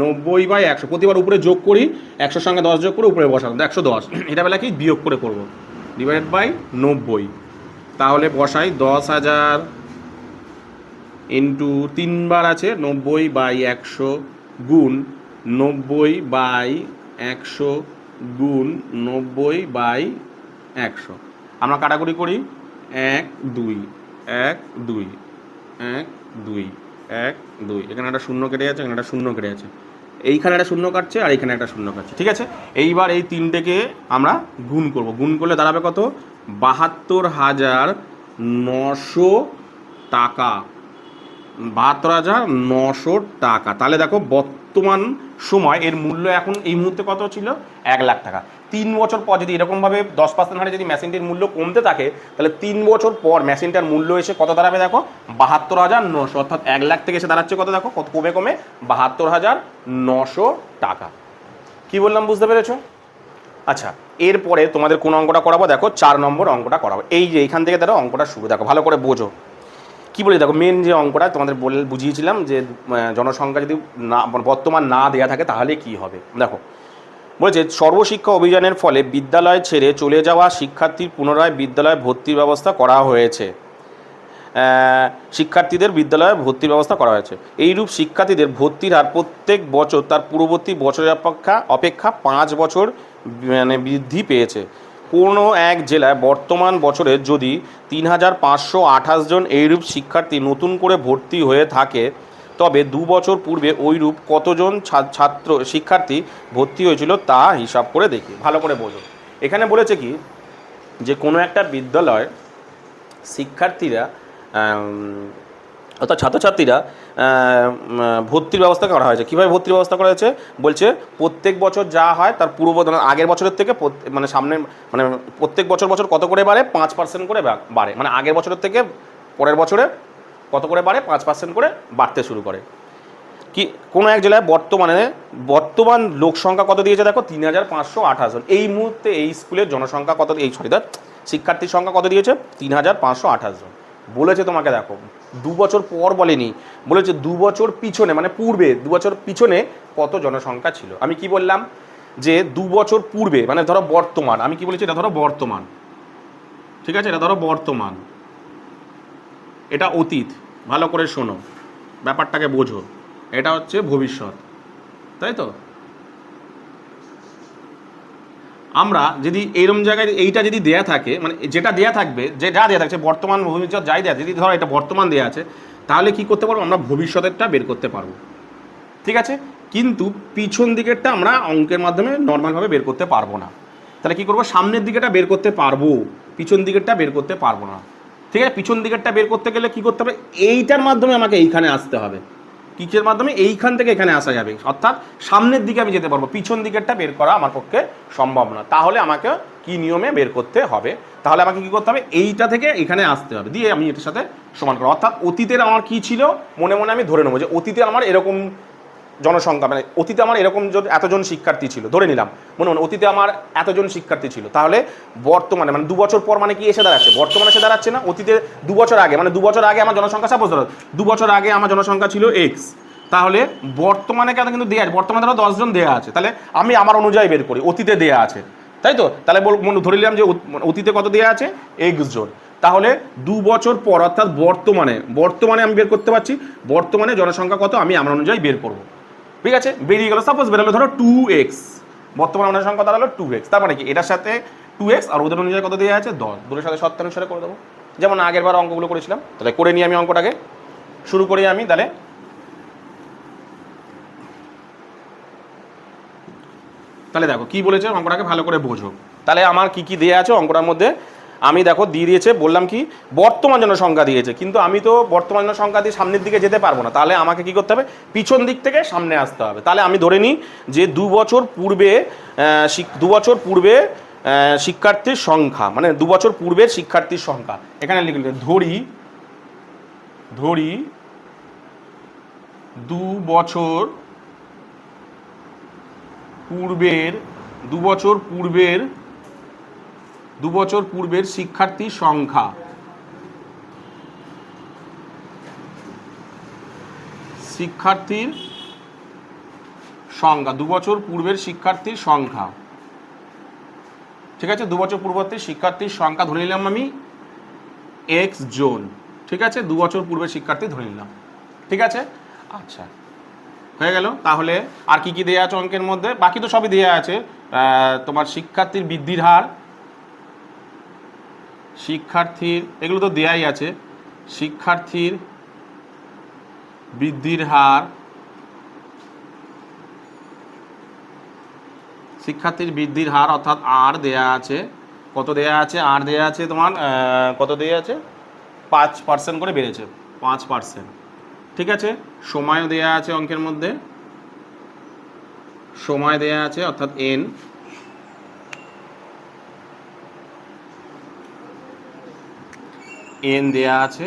90/100, প্রতিবার উপরে যোগ করি, 100 সঙ্গে 10 যোগ করে উপরে বসালাম, 110। এটা বেলা কি বিয়োগ করে করবো, ডিভাইডেড বাই 90। তাহলে বসাই 10,000 ইন্টু 3 বার আছে 90/100 গুণ 90/100 গুণ 90/100। আমরা কাটাকুটি করি, 1 2 1 2 1 2 1 2, এখানে একটা শূন্য কেটে যাচ্ছে, এখানে একটা শূন্য কেটে যাচ্ছে, এইখানে একটা শূন্য কাটছে আর এইখানে একটা শূন্য কাটছে। ঠিক আছে, এইবার এই তিনটেকে আমরা গুণ করব, গুণ করলে দাঁড়াবে কত? 72,900 টাকা, 72,900 টাকা। তাহলে দেখো বর্তমান সময় এর মূল্য এখন এই মুহূর্তে কত ছিল? 1,00,000 টাকা। 3 বছর পর যদি এরকমভাবে 10% হারে যদি মেশিনটির মূল্য কমতে থাকে, তাহলে 3 বছর পর মেশিনটার মূল্য এসে কত দাঁড়াবে দেখো? 72,900, অর্থাৎ 1,00,000 থেকে এসে দাঁড়াচ্ছে কত দেখো, কত কমে কমে 72,900 টাকা। কি বললাম বুঝতে পেরেছো? আচ্ছা, এরপরে তোমাদের কোন অঙ্কটা করাবো দেখো, 4 নম্বর অঙ্কটা করাবো। এই যে এইখান থেকে দেখো অঙ্কটা শুরু, দেখো ভালো করে বোঝো কি বলি। দেখো মেন যে অঙ্কটা তোমাদের বুঝিয়েছিলাম যে জনসংখ্যা যদি না বর্তমান না দেওয়া থাকে তাহলে কি হবে। দেখো বলেছে সর্বশিক্ষা অভিযানের ফলে বিদ্যালয় ছেড়ে চলে যাওয়া শিক্ষার্থীর পুনরায় বিদ্যালয়ে ভর্তির ব্যবস্থা করা হয়েছে। শিক্ষার্থীদের বিদ্যালয়ে ভর্তির ব্যবস্থা করা হয়েছে। এইরূপ শিক্ষার্থীদের ভর্তির হার প্রত্যেক বছর তার পূর্ববর্তী বছরের অপেক্ষা 5 বছর বৃদ্ধি পেয়েছে। কোনো এক জেলায় বর্তমান বছরে যদি 3528 জন এইরূপ শিক্ষার্থী নতুন করে ভর্তি হয়ে থাকে, তবে 2 বছর পূর্বে ওইরূপ কতজন শিক্ষার্থী ভর্তি হয়েছিল তা হিসাব করে দেখি। ভালো করে বোঝো। এখানে বলেছে কি যে কোনো একটা বিদ্যালয় শিক্ষার্থীরা অর্থাৎ ছাত্রছাত্রীরা ভর্তির ব্যবস্থা করা হয়েছে। কীভাবে ভর্তির ব্যবস্থা করা হয়েছে বলছে, প্রত্যেক বছর যা হয় তার আগের বছরের থেকে সামনে প্রত্যেক বছর কত করে বাড়ে, 5% করে বাড়ে। আগের বছরের থেকে পরের বছরে কত করে বাড়ে, 5% করে বাড়তে শুরু করে। কি কোনো এক জেলায় বর্তমান লোক সংখ্যা কত দিয়েছে দেখো, 3528 জন। এই মুহূর্তে এই স্কুলের জনসংখ্যা কত, শিক্ষার্থীর সংখ্যা কত দিয়েছে, 3528 জন। বলেছে তোমাকে দেখো 2 বছর পর বলেনি, বলেছে 2 বছর পিছনে পূর্বে 2 বছর পিছনে কত জনসংখ্যা ছিল। আমি কি বললাম যে 2 বছর পূর্বে ধরো বর্তমান, আমি কি বলেছি এটা ধরো বর্তমান, ঠিক আছে, এটা ধরো বর্তমান, এটা অতীত। ভালো করে শোনো, ব্যাপারটাকে বোঝো, এটা হচ্ছে ভবিষ্যৎ, তাই তো। আমরা যদি এইরকম জায়গায় এইটা যদি দেয়া থাকে, যেটা দেয়া থাকবে, যে যা দেয়া থাকছে বর্তমান ভবিষ্যৎ যাই দেয়া, যদি ধরো এটা বর্তমান দেয়া আছে, তাহলে কি করতে পারবো, আমরা ভবিষ্যতেরটা বের করতে পারবো, ঠিক আছে। কিন্তু পিছন দিকেরটা আমরা অঙ্কের মাধ্যমে নর্মালভাবে বের করতে পারবো না। তাহলে কি করবো, সামনের দিকেটা বের করতে পারবো, পিছন দিকেরটা বের করতে পারবো না, ঠিক আছে। পিছন দিকেরটা বের করতে গেলে কি করতে হবে, এইটার মাধ্যমে আমাকে এইখানে আসতে হবে। কিসের মাধ্যমে, এইখান থেকে এখানে আসা যাবে, অর্থাৎ সামনের দিকে আমি যেতে পারবো, পিছন দিকেরটা বের করা আমার পক্ষে সম্ভব না। তাহলে আমাকে কি নিয়মে বের করতে হবে, তাহলে আমাকে কি করতে হবে, এইটা থেকে এখানে আসতে হবে, দিয়ে আমি এটার সাথে সমান করবো। অর্থাৎ অতীতের আমার কি ছিল, মনে মনে আমি ধরে নেবো যে অতীতে আমার এরকম জনসংখ্যা, অতীতে আমার এরকম এতজন শিক্ষার্থী ছিল, ধরে নিলাম মনে মনে অতীতে আমার এতজন শিক্ষার্থী ছিল। তাহলে বর্তমানে 2 বছর পর কি এসে দাঁড়াচ্ছে, বর্তমানে এসে দাঁড়াচ্ছে না, অতীতে 2 বছর আগে 2 বছর আগে আমার জনসংখ্যা, সাপোজ ধরো 2 বছর আগে আমার জনসংখ্যা ছিল এক্স, তাহলে বর্তমানে কেন কিন্তু দেয়া আছে, বর্তমানে ধরো 10 জন দেয়া আছে, তাহলে আমি আমার অনুযায়ী বের করি, অতীতে দেয়া আছে, তাই তো। তাহলে ধরে নিলাম যে অতীতে কত দেয়া আছে, এক্স জন। তাহলে 2 বছর পর অর্থাৎ বর্তমানে আমি বের করতে পারছি, বর্তমানে জনসংখ্যা কত আমি আমার অনুযায়ী বের করবো, ঠিক আছে। বেরিয়ে গেল, সাপোজ বেরোলো ধরো 2x, বর্তমানে ওনার সংখ্যা দাঁড়ালো 2x, তার কি এটার সাথে 2x আর ওদের অনুযায়ী কত দেওয়া আছে 10, দুটোর সাথে শতাংশে করে দেবো, যেমন আগের বার অঙ্কগুলো করেছিলাম। তাহলে করে নিই আমি অঙ্কটাকে, শুরু করি আমি। তাহলে দেখো কি বলেছে, অঙ্কটাকে ভালো করে বোঝো। তাহলে আমার কি কি দেওয়া আছে অঙ্কটার মধ্যে, আমি দেখো দিয়ে দিয়েছে, বললাম কি বর্তমান জনসংখ্যা দিয়েছে, কিন্তু আমি তো বর্তমান জনসংখ্যা দিয়ে সামনের দিকে যেতে পারবো না, তাহলে আমাকে কি করতে হবে, পিছন দিক থেকে সামনে আসতে হবে। তাহলে আমি ধরে নিই যে 2 বছর পূর্বে শিক্ষার্থীর সংখ্যা, 2 বছর পূর্বের শিক্ষার্থীর সংখ্যা, এখানে লিখলে ধরি 2 বছর পূর্বের শিক্ষার্থীর সংখ্যা, 2 বছর পূর্বের শিক্ষার্থীর সংখ্যা, ঠিক আছে। 2 বছর পূর্ববর্তী শিক্ষার্থীর সংখ্যা ধরে নিলাম আমি এক্স জন, ঠিক আছে। 2 বছর পূর্বের শিক্ষার্থী ধরে নিলাম, ঠিক আছে। আচ্ছা, হয়ে গেল। তাহলে আর কি কি দেয়া আছে অঙ্কের মধ্যে, বাকি তো সবই দেয়া আছে। তোমার শিক্ষার্থীর বৃদ্ধির হার, এগুলো তো দেয়াই আছে, শিক্ষার্থীর বৃদ্ধির হার, অর্থাৎ আর দেয়া আছে, কত দেয়া আছে, আর দেয়া আছে তোমার কত দেয়া আছে, 5% করে বেড়েছে, 5%, ঠিক আছে। সময়ও দেয়া আছে অঙ্কের মধ্যে, সময় দেয়া আছে অর্থাৎ এন দেয়া আছে,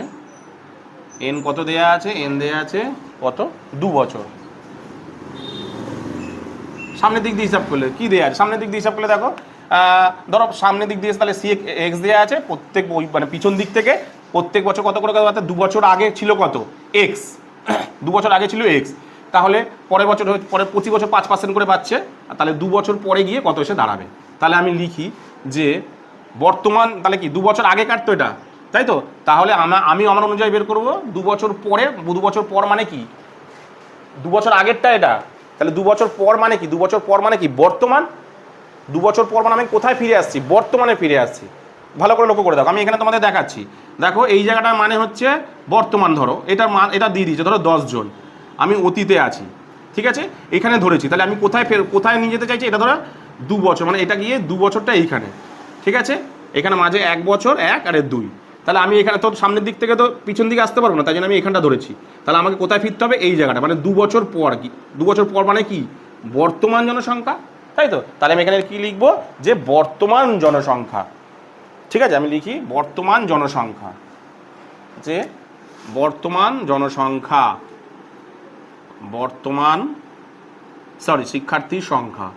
কত দেয়া আছে, দেয়া আছে কত, 2 বছর। সামনের দিক দিয়ে হিসাব করলে কি দেয়া আছে, সামনের দিক দিয়ে হিসাব করলে দেখো ধরো সামনের দিক দিয়ে তাহলে এক্স দেয়া আছে, প্রত্যেক পিছন দিক থেকে প্রত্যেক বছর কত করে, অর্থাৎ 2 বছর আগে ছিল কত এক্স, 2 বছর আগে ছিল এক্স, তাহলে পরের বছর পরে 25 বছর 5% করে পাচ্ছে, তাহলে 2 বছর পরে গিয়ে কত এসে দাঁড়াবে। তাহলে আমি লিখি যে বর্তমান, তাহলে কি 2 বছর আগে কাটতো এটা, তাই তো? তাহলে আমি আমার অনুযায়ী বের করব 2 বছর পরে, 2 বছর পর মানে কি 2 বছর আগেরটা এটা, তাহলে 2 বছর পর মানে কি 2 বছর পর মানে কি বর্তমান। 2 বছর পর মানে আমি কোথায় ফিরে আসছি, বর্তমানে ফিরে আসছি। ভালো করে লক্ষ্য করে দেখো, আমি এখানে তোমাদের দেখাচ্ছি। দেখো এই জায়গাটার মানে হচ্ছে বর্তমান, ধরো এটার মান এটা দিয়ে দিয়েছে, ধরো 10 জন, আমি অতীতে আছি, ঠিক আছে, এখানে ধরেছি। তাহলে আমি কোথায় নিয়ে যেতে চাইছি, এটা ধরো 2 বছর, মানে এটা গিয়ে 2 বছরটা এইখানে, ঠিক আছে, এখানে মাঝে 1 বছর 1 আর 2, তাহলে আমি এখানে তো সামনের দিক থেকে তো পিছন দিকে আসতে পারবো না, তাই জন্য আমি এখানটা ধরেছি। তাহলে আমাকে কোথায় ফিরতে হবে, এই জায়গাটা, মানে 2 বছর পর। কি 2 বছর পর মানে কি বর্তমান জনসংখ্যা, তাই তো? তাহলে আমি এখানে কি লিখবো, যে বর্তমান জনসংখ্যা, ঠিক আছে, আমি লিখি বর্তমান জনসংখ্যা, যে বর্তমান জনসংখ্যা, শিক্ষার্থীর সংখ্যা,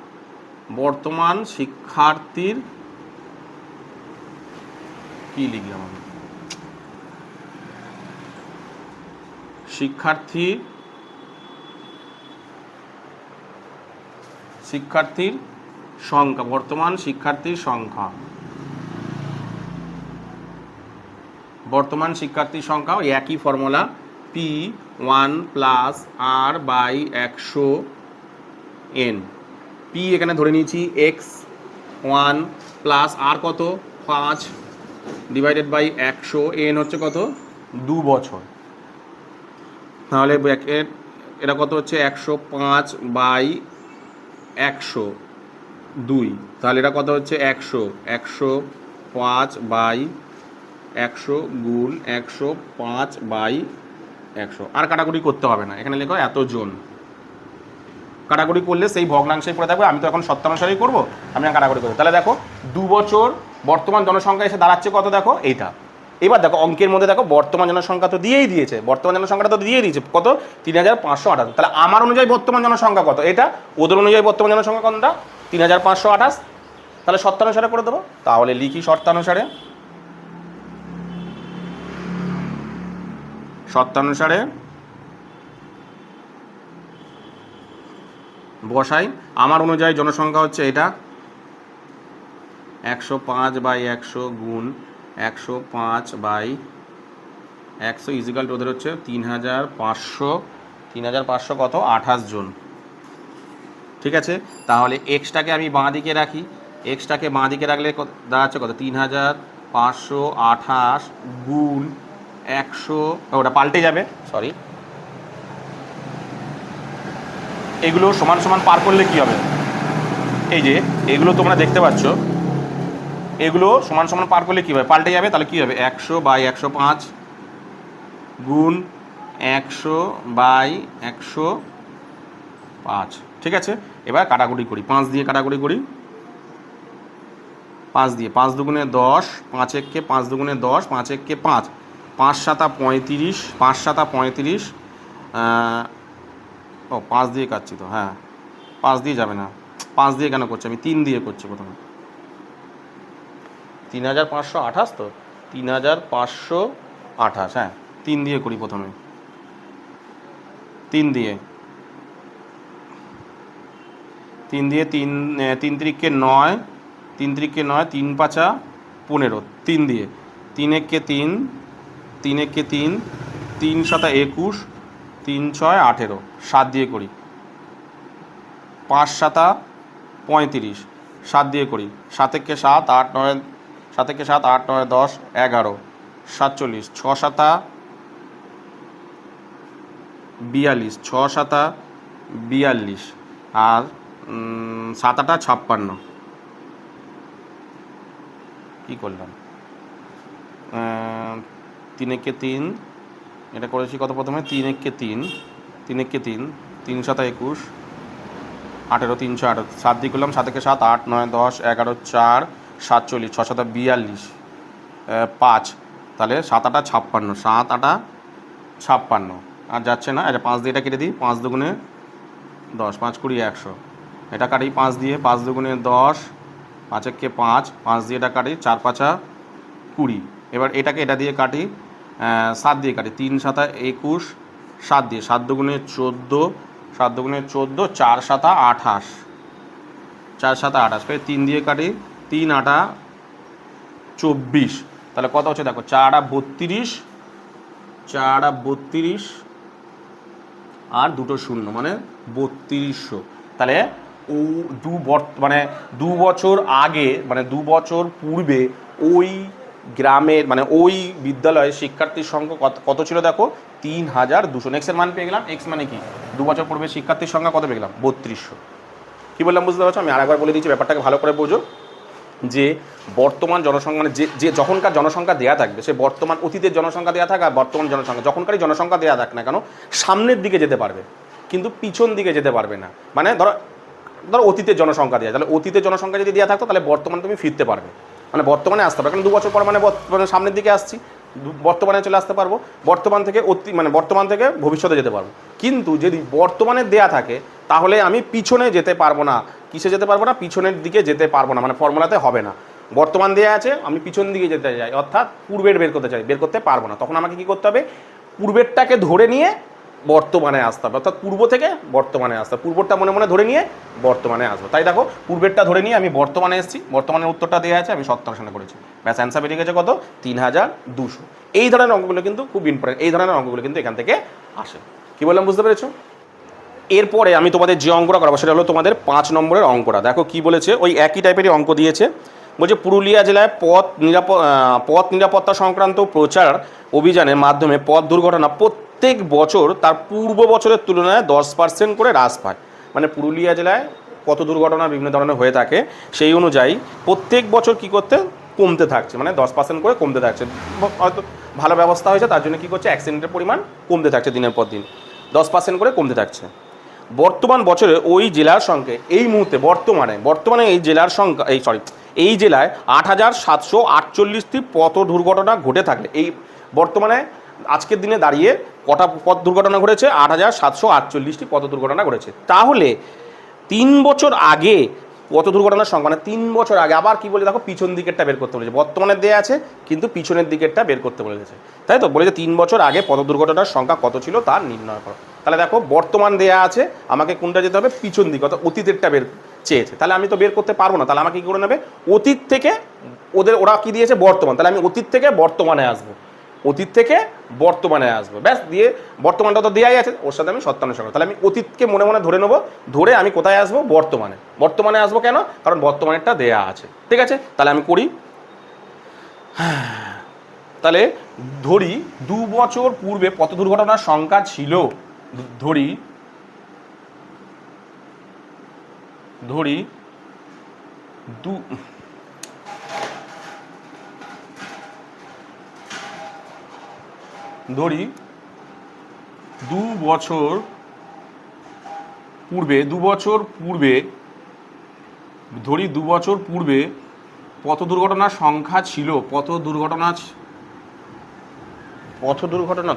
বর্তমান শিক্ষার্থীর, কি লিখলাম আমি, শিক্ষার্থীর সংখ্যা, বর্তমান শিক্ষার্থীর সংখ্যা, বর্তমান শিক্ষার্থীর সংখ্যা, ওই একই formula, P1 plus R by 100N। P এখানে ধরে নিয়েছি x1 প্লাস R কত 5 ডিভাইডেড বাই 100, N হচ্ছে কত 2 বছর। তাহলে এটা কত হচ্ছে 105 বাই 102, তাহলে এটা কত হচ্ছে 105 বাই 100 গুণ 105 বাই 100। আর কাটাকুটি করতে হবে না, এখানে লেখো এতজন। কাটাকুটি করলে সেই ভগ্নাংশে পড়ে থাকবে, আমি তো এখন শতাংশই করবো, আমি কাটাকুটি করবো। তাহলে দেখো 2 বছর বর্তমান জনসংখ্যা এসে দাঁড়াচ্ছে কত, দেখো এইটা। এবার দেখো অঙ্কের মধ্যে দেখো বর্তমান জনসংখ্যা তো দিয়েই দিয়েছে, বর্তমান জনসংখ্যাটা তো দিয়েই দিয়েছে কত 3528। তাহলে আমার অনুযায়ী বর্তমান জনসংখ্যা কত এটা, ওদের অনুযায়ী বর্তমান জনসংখ্যা কোনটা 3528, তাহলে শর্তানুসারে করে দেবো। তাহলে লিখি শর্তানুসারে বসাই। আমার অনুযায়ী জনসংখ্যা হচ্ছে এটা 105 বাই 100 গুণ 105 বাই 100 ইজিক্যাল টু ওদের হচ্ছে 3500 কত 28 জন, ঠিক আছে। তাহলে এক্সটাকে আমি বাঁ দিকে রাখি, এক্সটাকে বাঁ দিকে রাখলে দাঁড়াচ্ছে কত 3528 গুণ 100, ওটা পাল্টে যাবে, সরি। এগুলো সমান সমান পার করলে কি হবে, এই যে এগুলো তোমরা দেখতে পাচ্ছ, এগুলো সমান সমান পার করলে কী হবে, পাল্টে যাবে। তাহলে কী হবে 100 বাই 105 গুণ 100 বাই 105, ঠিক আছে। এবার কাটাকুটি করি, 5 দিয়ে কাটাকুটি করি, 5 দিয়ে 5 দুগুণে 10, 5 এককে 5 দুগুণে 10, 5 এককে 5, 5 7 35, 5 7 35, ও 5 দিয়ে কাটছি তো, হ্যাঁ 5 দিয়ে যাবে না, 5 দিয়ে কেন করছি, আমি 3 দিয়ে করছি প্রথমে। 3528 তো 3528, হ্যাঁ 3 দিয়ে করি প্রথমে, 3 দিয়ে 3 তিরিকে 9, 3 তিরিকে 9, 3 পাঁচা 15, 3 দিয়ে 3 একে 3, 3 একে 3, 3 সাতা 21, 3 6 18, 7 দিয়ে করি, 5 সাতা 35, 7 দিয়ে করি, 7 একে 7, 8 9, 7 একে 7, 8 9 10 11, 47, 6 সাতা 42, 6 সাতা 42, আর 7 8 56, কী করলাম 3 একে 3, এটা করেছি কত প্রথমে 3 একে 3, 3 একে 3, 3 সাতা 21, 18, 318, 7 দিয়ে করলাম, 7 একে 7, 8 9 10 11 4 47, 6 সাতা 42, 5, তাহলে 7 8 56, 7 8 56, আর যাচ্ছে না, এটা 5 দিয়ে এটা কেটে দিই, 5 দুগুণে 10, 5 20 100, এটা কাটি 5 দিয়ে, 5 দুগুণে 10, 5 একে 5, 5 দিয়ে এটা কাটি, 4 5 20, এবার এটাকে এটা দিয়ে কাটি, 7 দিয়ে কাটি, 3 7 21, 7 দিয়ে, 7 দুগুণে 14, 7 দুগুণে 14, 4 7 28, 4 7 28, 3 দিয়ে কাটি, 3 8 24, তাহলে কত হচ্ছে দেখো, 4 32, 4 32 আর দুটো শূন্য মানে 3200। তাহলে ও মানে 2 বছর আগে, মানে 2 বছর পূর্বে ওই গ্রামের মানে ওই বিদ্যালয়ের শিক্ষার্থীর সংখ্যা কত ছিল দেখো, 3200। নেক্সটের মান পেয়ে গেলাম। এক্স মানে কি, 2 বছর পূর্বে শিক্ষার্থীর সংখ্যা কত পেয়ে গেলাম, 3200। কী বললাম বুঝতে পারছো? আমি আরেকবার বলে দিচ্ছি, ব্যাপারটাকে ভালো করে বোঝো। যে বর্তমান জনসংখ্যা মানে যে যখনকার জনসংখ্যা দেওয়া থাকবে, সে বর্তমান অতীতের জনসংখ্যা দেওয়া থাকে আর বর্তমান জনসংখ্যা, যখনকারই জনসংখ্যা দেওয়া থাক না কেন, সামনের দিকে যেতে পারবে কিন্তু পিছন দিকে যেতে পারবে না। মানে ধরো অতীতের জনসংখ্যা দেওয়া, তাহলে অতীতের জনসংখ্যা যদি দেওয়া থাকতো তাহলে বর্তমানে তুমি ফিরতে পারবে, মানে বর্তমানে আসতে পারবে। কারণ 2 বছর পর মানে সামনের দিকে আসছি, বর্তমানে চলে আসতে পারবো, বর্তমান থেকে মানে বর্তমান থেকে ভবিষ্যতে যেতে পারবো। কিন্তু যদি বর্তমানে দেয়া থাকে তাহলে আমি পিছনে যেতে পারবো না। কিসে যেতে পারবো না, পিছনের দিকে যেতে পারবো না, মানে ফর্মুলাতে হবে না। বর্তমান দেয়া আছে, আমি পিছন দিকে যেতে চাই, অর্থাৎ পূর্বের বের করতে পারবো না। তখন আমাকে কি করতে হবে, পূর্বেরটাকে ধরে নিয়ে বর্তমানে আসতে হবে, অর্থাৎ পূর্ব থেকে বর্তমানে আসতে হবে। পূর্বটা মনে মনে ধরে নিয়ে বর্তমানে আসবো। তাই দেখো, পূর্বেরটা ধরে নিয়ে আমি বর্তমানে এসেছি, বর্তমানের উত্তরটা দেওয়া আছে, আমি 17 করেছি, ব্যাস অ্যান্সার বেরিয়ে গেছে কত, 3200। এই ধরনের অঙ্কগুলো কিন্তু খুব ইম্পর্টেন্ট, এই ধরনের অঙ্কগুলো কিন্তু এখান থেকে আসে। কি বললাম বুঝতে পেরেছো? এরপরে আমি তোমাদের যে অঙ্কটা করাবো সেটা হলো তোমাদের 5 নম্বরের অঙ্কটা। দেখো কি বলেছে, ওই একই টাইপেরই অঙ্ক দিয়েছে। বলছে পুরুলিয়া জেলায় পথ নিরাপত্তা সংক্রান্ত প্রচার অভিযানের মাধ্যমে পথ দুর্ঘটনা প্রত্যেক বছর তার পূর্ব বছরের তুলনায় 10% করে হ্রাস পায়। মানে পুরুলিয়া জেলায় কত দুর্ঘটনা বিভিন্ন ধরনের হয়ে থাকে, সেই অনুযায়ী প্রত্যেক বছর কি করতে কমতে থাকছে, মানে 10% করে কমতে থাকছে। হয়তো ভালো ব্যবস্থা হয়েছে, তার জন্য কী করছে, অ্যাক্সিডেন্টের পরিমাণ কমতে থাকছে দিনের পর দিন, 10% করে কমতে থাকছে। বর্তমান বছরে ওই জেলার সংখ্যা এই মুহূর্তে বর্তমানে এই জেলার সংখ্যা এই জেলায় 8748টি পথ দুর্ঘটনা ঘটে থাকলে, এই বর্তমানে আজকের দিনে দাঁড়িয়ে কটা পথ দুর্ঘটনা ঘটেছে, 8748টি পথ দুর্ঘটনা ঘটেছে। তাহলে 3 বছর আগে পথ দুর্ঘটনার সংখ্যা, মানে 3 বছর আগে, আবার কি বলে দেখো, পিছন দিকেরটা বের করতে বলেছে। বর্তমানে দেয়া আছে কিন্তু পিছনের দিকেরটা বের করতে বলেছে, তাই তো বলেছে 3 বছর আগে পথ দুর্ঘটনার সংখ্যা কত ছিল তা নির্ণয় করো। তাহলে দেখো বর্তমান দেয়া আছে, আমাকে কোনটা যেতে হবে, পিছন দিক, অর্থাৎ অতীতেরটা বের চেয়েছে। তাহলে আমি তো বের করতে পারবো না, তাহলে আমাকে কী করে নেবে, অতীত থেকে ওরা কি দিয়েছে, বর্তমান, তাহলে আমি অতীত থেকে বর্তমানে আসবো, অতীত থেকে বর্তমানে আসবো, ব্যাস। দিয়ে বর্তমানটা তো দেওয়াই আছে, ওর সাথে আমি 57 করবো। তাহলে আমি অতীতকে মনে মনে ধরে নেবো, ধরে আমি কোথায় আসবো, বর্তমানে আসবো। কেন, কারণ বর্তমানেরটা দেয়া আছে। ঠিক আছে, তাহলে আমি করি। তাহলে ধরি 2 বছর পূর্বে পথ দুর্ঘটনার সংখ্যা ছিল, ধরি 2 বছর পূর্বে পথ দুর্ঘটনার সংখ্যা ছিল, পথ দুর্ঘটনা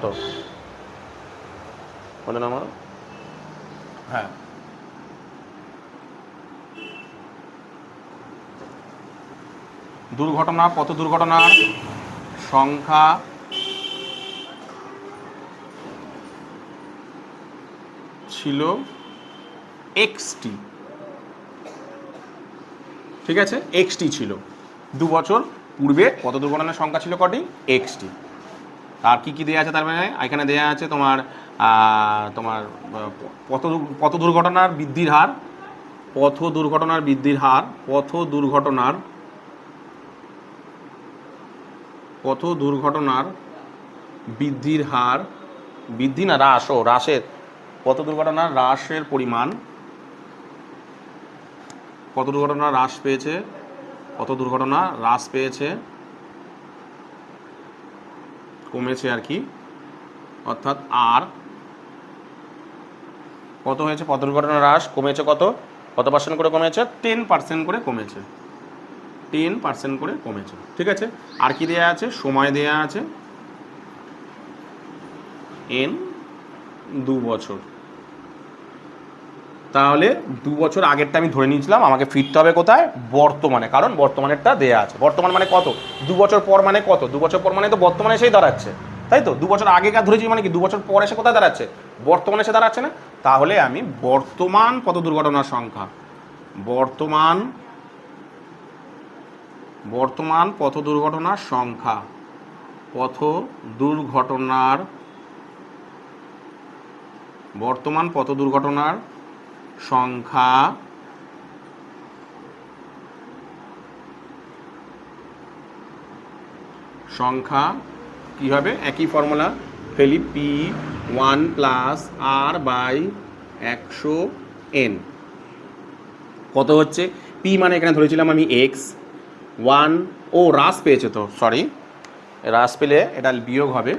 তো বলেন আমার, হ্যাঁ, পথ দুর্ঘটনার সংখ্যা ছিল XT। ঠিক আছে, XT ছিল 2 বছর পূর্বে পথ দুর্ঘটনার সংখ্যা ছিল কটি, XT। আর কি কি দেওয়া আছে, তার মানে এখানে দেওয়া আছে তোমার পথ দুর্ঘটনার বৃদ্ধির হার, বৃদ্ধি না হ্রাসের পথ দুর্ঘটনার হ্রাসের পরিমাণ, পথ দুর্ঘটনা হ্রাস পেয়েছে, কমেছে আর কি, অর্থাৎ আর কত হয়েছে, পথ দুর্ঘটনা হ্রাস কমেছে কত পার্সেন্ট করে কমেছে, 10% করে কমেছে, 10% করে কমেছে। ঠিক আছে, আর কি দেয়া আছে, সময় দেয়া আছে N 2 বছর। তাহলে 2 বছর আগেরটা আমি ধরে নিয়েছিলাম, আমাকে ফিরতে হবে কোথায়, বর্তমানে, কারণ বর্তমানেরটা দেয়া আছে। বর্তমান মানে কত, 2 বছর পর মানে কত, 2 বছর পর মানে তো বর্তমানে এসেই দাঁড়াচ্ছে, তাই তো। 2 বছর আগেকার ধরেছি মানে কি, 2 বছর পর এসে কোথায় দাঁড়াচ্ছে, বর্তমানে এসে দাঁড়াচ্ছে না। তাহলে আমি বর্তমান পথ দুর্ঘটনার সংখ্যা, বর্তমান পথ দুর্ঘটনার সংখ্যা, বর্তমান পথ দুর্ঘটনার সংখ্যা কি হবে? একই ফর্মুলা, ফেলি P1 প্লাস R/100N। কত হচ্ছে? P মানে এখানে ধরেছিলাম আমি X, 1 ও হ্রাস পেয়েছে, তো সরি হ্রাস পেলে এটা বিয়োগ হবে,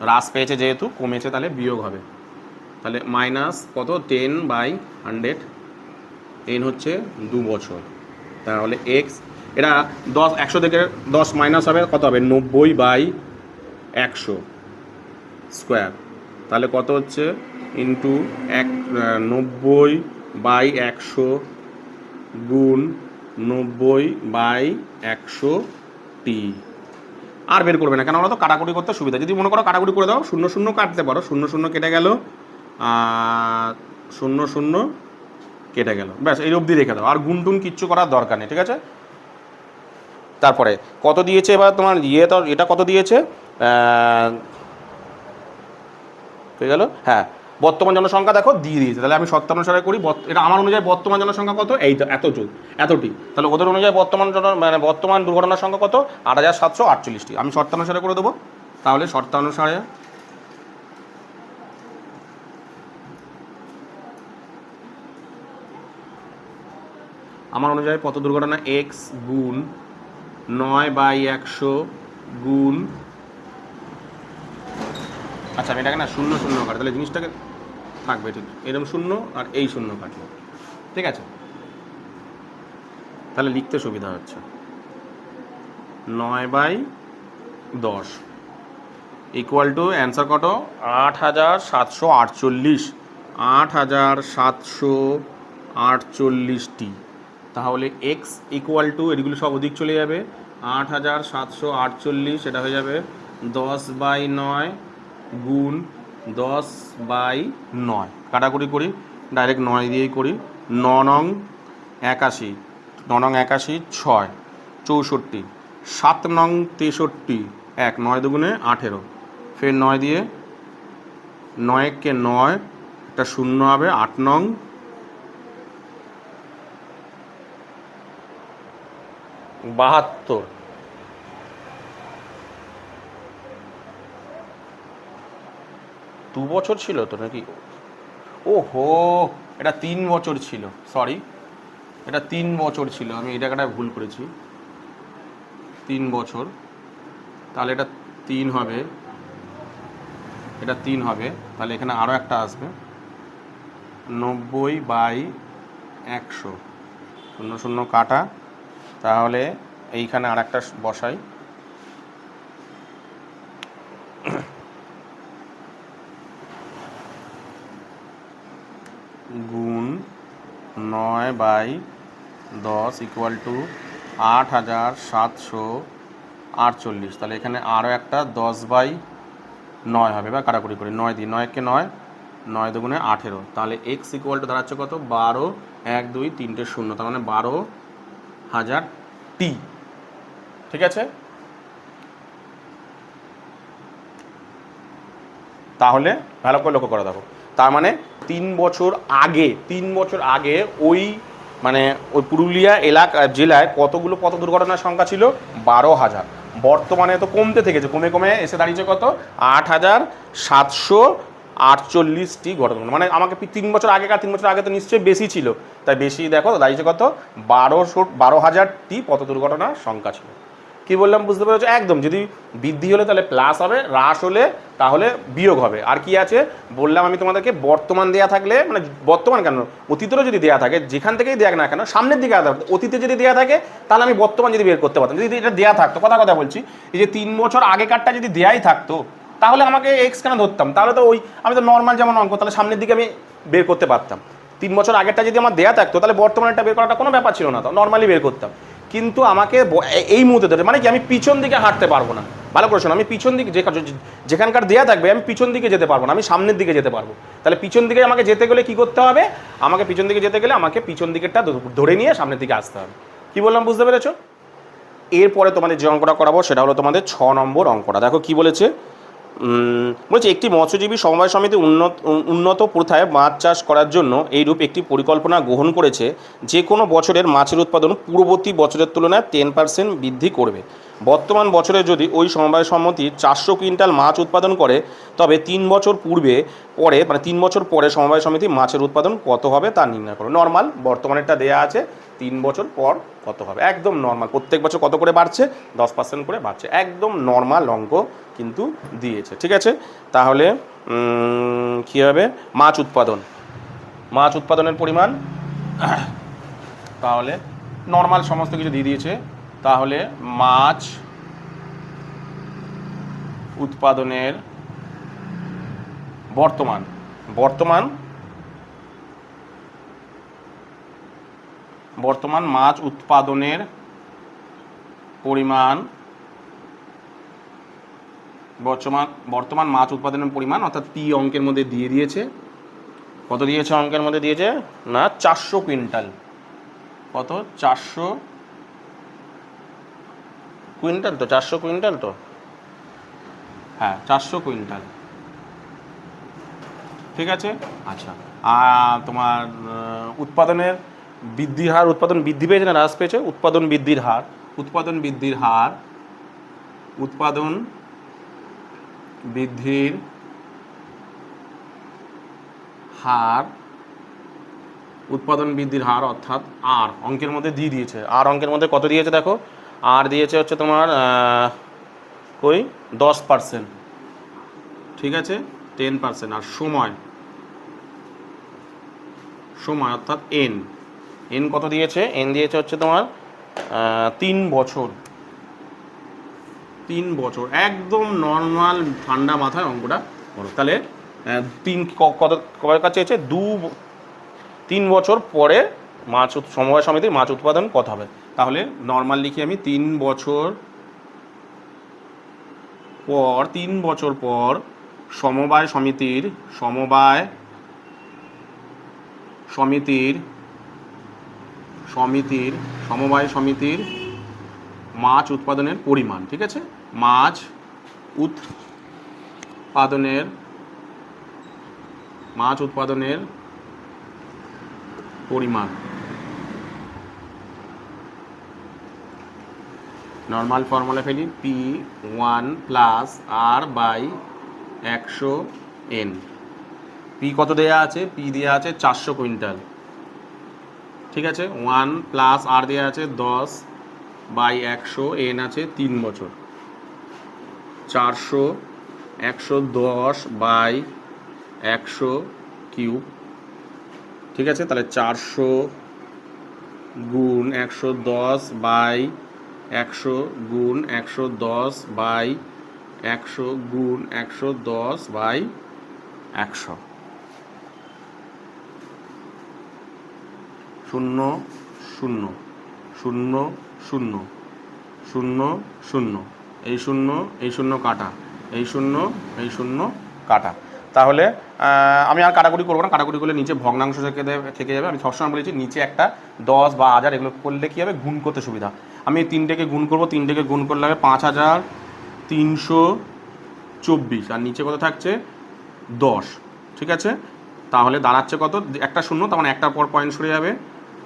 হ্রাস পেয়েছে যেহেতু, কমেছে তাহলে বিয়োগ হবে। তাহলে মাইনাস কত? 10/100, N হচ্ছে 2 বছর। তাহলে X, এটা 100 থেকে 10 মাইনাস হবে, কত হবে? 90/100 স্কোয়ার। তাহলে কত হচ্ছে? ইন্টু 90/100 গুণ 90/100t। আর বের করবে না, কেন বলো তো? কাটাকুটি করতে সুবিধা। যদি মনে করো কাটাকুটি করে দাও, 0 0 কাটতে পারো, 0 0 কেটে গেল, 0 0 কেটে গেল, ব্যাস এই অবধি রেখে দাও, আর গুণ টুন কিচ্ছু করার দরকার নেই, ঠিক আছে? তারপরে কত দিয়েছে এবার তোমার তো এটা কত দিয়েছে হয়ে গেল? হ্যাঁ, বর্তমান জনসংখ্যা দেখো দিয়ে দিয়েছে, তাহলে আমি শর্তানুসারে করি। এটা আমার অনুযায়ী বর্তমান জনসংখ্যা কত? এই তো এতটি। তাহলে ওদের অনুযায়ী বর্তমান দুর্ঘটনার সংখ্যা কত? 8748টি। আমি শর্তানুসারে করে দেবো। তাহলে শর্তানুসারে আমার অনুযায়ী পথ দুর্ঘটনা X গুণ 9/100 গুণ, আচ্ছা আমি এটাকে না 0 0 কাটি, তাহলে জিনিসটাকে থাকবে ঠিক এরকম 0 আর এই 0 কাটবে, ঠিক আছে? তাহলে লিখতে সুবিধা হচ্ছে 9/10 ইকুয়াল টু অ্যান্সার কত? 8748, 8748টি। তাহলে x ইকুয়াল টু, এগুলো সব ওদিক চলে যাবে, 8748, এটা হয়ে যাবে 10/9 গুণ 10/9। কাটাকুটি করি, ডাইরেক্ট 9 দিয়েই করি। 9 নং 81, 9 নং 81 6 64, 7 নং 63 1, 9 দুগুণে 18, ফের 9 দিয়ে 9 কে 9, একটা 0 হবে, 8 নং 72। দু বছর ছিল তো নাকি? ওহো, এটা 3 বছর ছিল, সরি এটা 3 বছর ছিল, আমি এই জায়গাটায় ভুল করেছি, 3 বছর। তাহলে এটা 3 হবে, এটা 3 হবে, তাহলে এখানে আরও একটা আসবে 90/100, 0 0 কাটা, তাহলে এইখানে আর একটা বসাই, গুণ 9/10 ইকুয়াল টু 8748। তাহলে এখানে আরও একটা 10/9 হবে, বা কাটাকুটি করি, 9 দিই, 9 কে 9, 9 দুগুণে 18। তাহলে x ইকুয়াল টু দাঁড়াচ্ছে কত? 12, 1 2 3টে 0, তার মানে 12,000t, ঠিক আছে? তাহলে ভালো করে লক্ষ্য করে দেখো, তার মানে 3 বছর আগে ওই মানে ওই পুরুলিয়া জেলায় কতগুলো পথ দুর্ঘটনার সংখ্যা ছিল? 12,000। বর্তমানে তো কমতে থেকেছে, কমে কমে এসে দাঁড়িয়েছে কত? 8748টি ঘটনা। মানে আমাকে 3 বছর আগেকার 3 বছর আগে তো নিশ্চয়ই বেশি ছিল, তাই বেশি দেখো দাঁড়িয়েছে কত? 12,000টি পথ দুর্ঘটনার সংখ্যা ছিল। কি বললাম বুঝতে পেরেছো? একদম, যদি বৃদ্ধি হলে তাহলে প্লাস হবে, হ্রাস হলে তাহলে বিয়োগ হবে। আর কি আছে বললাম আমি তোমাদেরকে, বর্তমান দেয়া থাকলে, মানে বর্তমান কেন, অতীতেরও যদি দেয়া থাকে, যেখান থেকেই দেয়া না কেন, সামনের দিকে আদা, অতীতে যদি দেয়া থাকে তাহলে আমি বর্তমান যদি বের করতে পারতাম। যদি এটা দেয়া থাকতো, কথা বলছি, এই যে 3 বছর আগেকারটা যদি দেয়াই থাকতো, তাহলে আমাকে এক্স কেন ধরতাম? তাহলে তো আমি তো নর্মাল যেমন অঙ্ক, তাহলে সামনের দিকে আমি বের করতে পারতাম। 3 বছর আগেরটা যদি আমার দেয়া থাকতো, তাহলে বর্তমানটা বের করাটা কোনো ব্যাপার ছিল না, তো নর্মালি বের করতাম। কিন্তু আমাকে এই মুহূর্তে ধরে, মানে কি আমি পিছন দিকে হাঁটতে পারবো না, ভালো করে শোনো, আমি পিছন দিকে যেখানকার দেয়া থাকবে আমি পিছন দিকে যেতে পারবো না, আমি সামনের দিকে যেতে পারবো। তাহলে পিছন দিকে আমাকে যেতে গেলে কি করতে হবে, আমাকে পিছন দিকে যেতে গেলে আমাকে পিছন দিকেরটা ধরে নিয়ে সামনের দিকে আসতে হবে। কি বললাম বুঝতে পেরেছো? এরপরে তোমাদের যে অঙ্কটা করাবো সেটা হলো তোমাদের 6 নম্বর অঙ্কটা। দেখো কি বলেছে, বলছে একটি মৎস্যজীবী সমবায় সমিতি উন্নত প্রথায় মাছ চাষ করার জন্য এইরূপ একটি পরিকল্পনা গ্রহণ করেছে, যে কোনো বছরের মাছের উৎপাদন পূর্ববর্তী বছরের তুলনায় 10% বৃদ্ধি করবে। বর্তমান বছরে যদি ওই সমবায় সমিতি 400 কুইন্টাল মাছ উৎপাদন করে, তবে 3 বছর পরে মানে 3 বছর পরে সমবায় সমিতি মাছের উৎপাদন কত হবে তা নির্ণয় করো। নর্মাল, বর্তমানেরটা দেয়া আছে, 3 বছর পর কত হবে, একদম নর্মাল। প্রত্যেক বছর কত করে বাড়ছে, 10% করে বাড়ছে, একদম নর্মাল অঙ্ক কিন্তু দিয়েছে। ঠিক আছে, তাহলে কী হবে, মাছ উৎপাদনের পরিমাণ তাহলে নর্মাল সমস্ত কিছু দিয়ে দিয়েছে। তাহলে মাছ উৎপাদনের বর্তমান মাছ উৎপাদনের পরিমাণ, বর্তমান মাছ উৎপাদনের পরিমাণ অর্থাৎ পি অঙ্কের মধ্যে দিয়ে দিয়েছে। কত দিয়েছে অঙ্কের মধ্যে দিয়েছে না, 400 কুইন্টাল। কত, 400 কুইন্টাল তো, 400 কুইন্টাল তো, হ্যাঁ 400 কুইন্টাল। ঠিক আছে, আচ্ছা। আর তোমার উৎপাদনের বৃদ্ধির হার, উৎপাদন বৃদ্ধি পেয়েছে না হ্রাস পেয়েছে, উৎপাদন বৃদ্ধির হার উৎপাদন বৃদ্ধির হার অর্থাৎ আর অঙ্কের মধ্যে দিয়ে দিয়েছে। আর অঙ্কের মধ্যে কত দিয়েছে দেখো, আর দিয়েছে হচ্ছে তোমার 10%। ঠিক আছে, 10%। আর সময় অর্থাৎ এন কত দিয়েছে, এন দিয়েছে হচ্ছে তোমার 3 বছর। একদম নর্মাল ঠান্ডা মাথায় অঙ্কটা করো। তাহলে কয়ের কাছে চেয়েছে 3 বছর পরে সমবায় সমিতির মাছ উৎপাদন কত হবে। তাহলে নর্মাল লিখি আমি, 3 বছর পর সমবায় সমিতির মাছ উৎপাদনের পরিমাণ। ঠিক আছে, মাছ উৎপাদনের পরিমাণ নর্মাল ফর্মুলা ফেলি, P1 + R/100N। পি কত দেয়া আছে, পি দেয়া আছে 400 কুইন্টাল। ঠিক আছে, 1 + R দেয়া আছে 10/100, N আছে 3 বছর, 400 110/100 কিউব। ঠিক আছে, তাহলে 400 গুণ 110/100 গুণ 110/100 গুণ 110/100, 0 0 0 0 0 0, এই 0 কাটা, এই 0 কাটা। তাহলে আমি আর কাটাকুটি করবো না, কাটাকুটি করলে নিচে ভগ্নাংশ থেকে যাবে। আমি সবসময় বলেছি নিচে একটা 10 বা 1000 এগুলো করলে কী হবে, গুণ করতে সুবিধা। আমি 3টেকে গুণ করবো, 3টেকে গুণ করলে হবে 5324, আর নিচে কত থাকছে 10। ঠিক আছে, তাহলে দাঁড়াচ্ছে কত, একটা 0, তখন একটার পর পয়েন্ট সরে যাবে,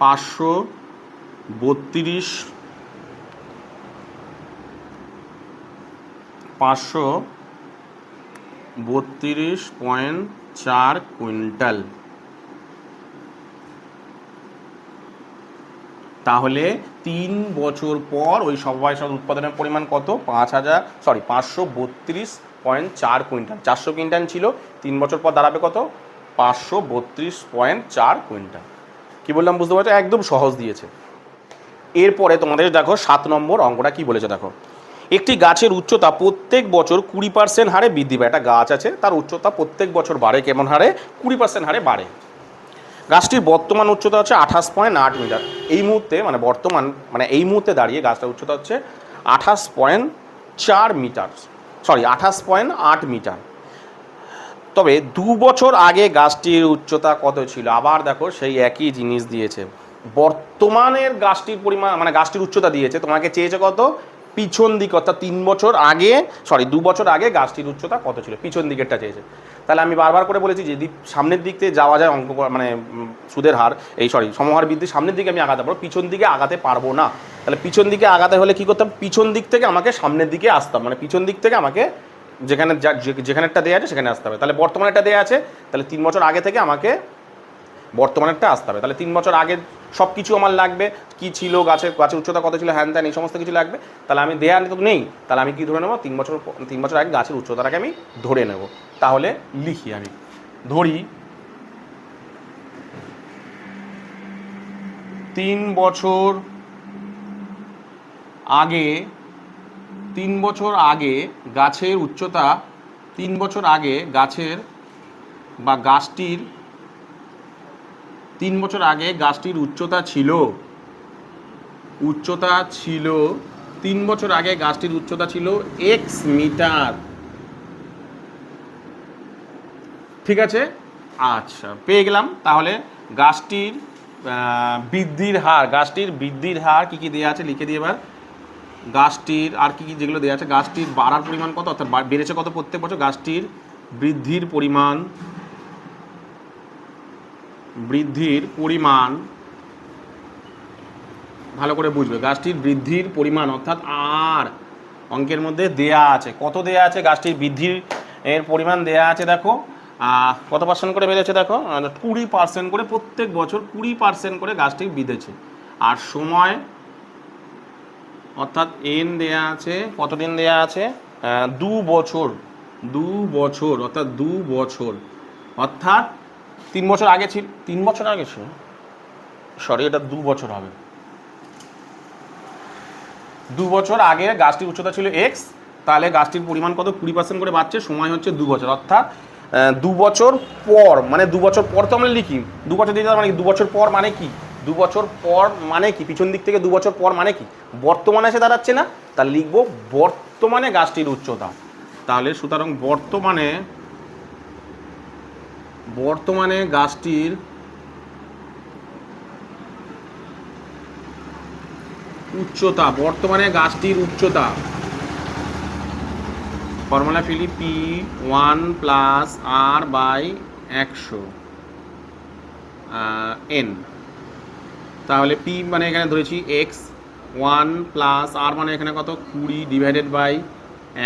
532.4 কুইন্টাল। তাহলে 3 বছর পর ওই সমবায় উৎপাদনের পরিমাণ কত, 532.4 কুইন্টাল। 400 কুইন্টাল ছিল, 3 বছর পর দাঁড়াবে কত, 532.4 কুইন্টাল। কি বললাম বুঝতে পারছো, একদম সহজ দিয়েছে। এরপরে তোমাদের দেখো 7 নম্বর অঙ্কটা কি বলেছে দেখো, একটি গাছের উচ্চতা প্রত্যেক বছর 20% হারে বৃদ্ধি পায়। একটা গাছ আছে, তার উচ্চতা প্রত্যেক বছর বাড়ে, কেমন হারে, 20% হারে বাড়ে। গাছটির বর্তমান উচ্চতা হচ্ছে 28.8 মিটার। এই মুহূর্তে এই মুহূর্তে দাঁড়িয়ে গাছটার উচ্চতা হচ্ছে মিটার, সরি 28.8 মিটার। তবে 2 বছর আগে গাছটির উচ্চতা কত ছিল? আবার দেখো সেই একই জিনিস দিয়েছে, বর্তমানের গাছটির পরিমাণ মানে গাছটির উচ্চতা দিয়েছে, তোমাকে চেয়েছে কত? পিছন দিক, অর্থাৎ 3 বছর আগে, সরি 2 বছর আগে গাছটির উচ্চতা কত ছিল, পিছন দিকেরটা চেয়েছে। তাহলে আমি বারবার করে বলেছি যদি সামনের দিক থেকে যাওয়া যায় অঙ্ক মানে সুদের হার এই সরি সমহার বৃদ্ধি সামনের দিকে আমি আগাতে পারবো, পিছন দিকে আগাতে পারবো না। তাহলে পিছন দিকে আগাতে হলে কী করতাম? পিছন দিক থেকে আমাকে সামনের দিকে আসতাম, মানে পিছন দিক থেকে আমাকে যেখানেরটা দেওয়া আছে সেখানে আসতে হবে। তাহলে বর্তমানেরটা দেওয়া আছে, তাহলে 3 বছর আগে থেকে আমাকে বর্তমানেরটা আসতে হবে। তাহলে 3 বছর আগের সব কিছু আমার লাগবে, কি ছিল গাছের উচ্চতা কত ছিল, হ্যান ত্যান এই সমস্ত কিছু লাগবে। তাহলে আমি দেয়া তো নেই, তাহলে আমি কি ধরে নেবো? 3 বছর আগে গাছের উচ্চতাটাকে আমি ধরে নেব। তাহলে লিখি, আমি ধরি 3 বছর আগে, 3 বছর আগে গাছের উচ্চতা, 3 বছর আগে গাছের বা গাছটির 3 বছর আগে গাছটির উচ্চতা ছিল 3 বছর আগে গাছটির উচ্চতা ছিল x মিটার। ঠিক আছে, আচ্ছা পেয়ে গেলাম। তাহলে গাছটির বৃদ্ধির হার কি কি দেওয়া আছে লিখে দিয়ে এবার গাছটির আর কি কি যেগুলো দেওয়া আছে, গাছটির বাড়ার পরিমাণ কত, অর্থাৎ বেড়েছে কত প্রত্যেক বছর, গাছটির বৃদ্ধির পরিমাণ ভালো করে বুঝবে, গাছটির বৃদ্ধির পরিমাণ অর্থাৎ আর অঙ্কের মধ্যে দেয়া আছে, কত দেয়া আছে? গাছটির বৃদ্ধির এর পরিমাণ দেয়া আছে, দেখো কত পার্সেন্ট করে বেড়েছে, দেখো 20% করে প্রত্যেক বছর 20% করে গাছটি বেঁধেছে। আর সময় অর্থাৎ এন দেয়া আছে, কতদিন দেয়া আছে? 2 বছর অর্থাৎ 2 বছর, অর্থাৎ 3 বছর আগে ছিল, 3 বছর আগে ছিল, সরি এটা 2 বছর হবে। 2 বছর আগে গাছটির উচ্চতা ছিল x, তাহলে গাছটির পরিমাণ কত? 20% করে বাড়ছে, সময় হচ্ছে 2 বছর, অর্থাৎ 2 বছর পর, মানে 2 বছর পর তো আমরা লিখি 2 বছর দিয়ে মানে কি 2 বছর পর মানে কি, 2 বছর পর মানে কি, পিছন দিক থেকে 2 বছর পর মানে কি, বর্তমানে এসে দাঁড়াচ্ছে না, তাহলে লিখবো বর্তমানে গাছটির উচ্চতা। তাহলে সুতরাং বর্তমানে গাছটির উচ্চতা, ফর্মুলা ফিলি P1 প্লাস R/100 n। তাহলে P মানে এখানে ধরেছি x, 1 প্লাস R মানে এখানে কত 20 ডিভাইডেড বাই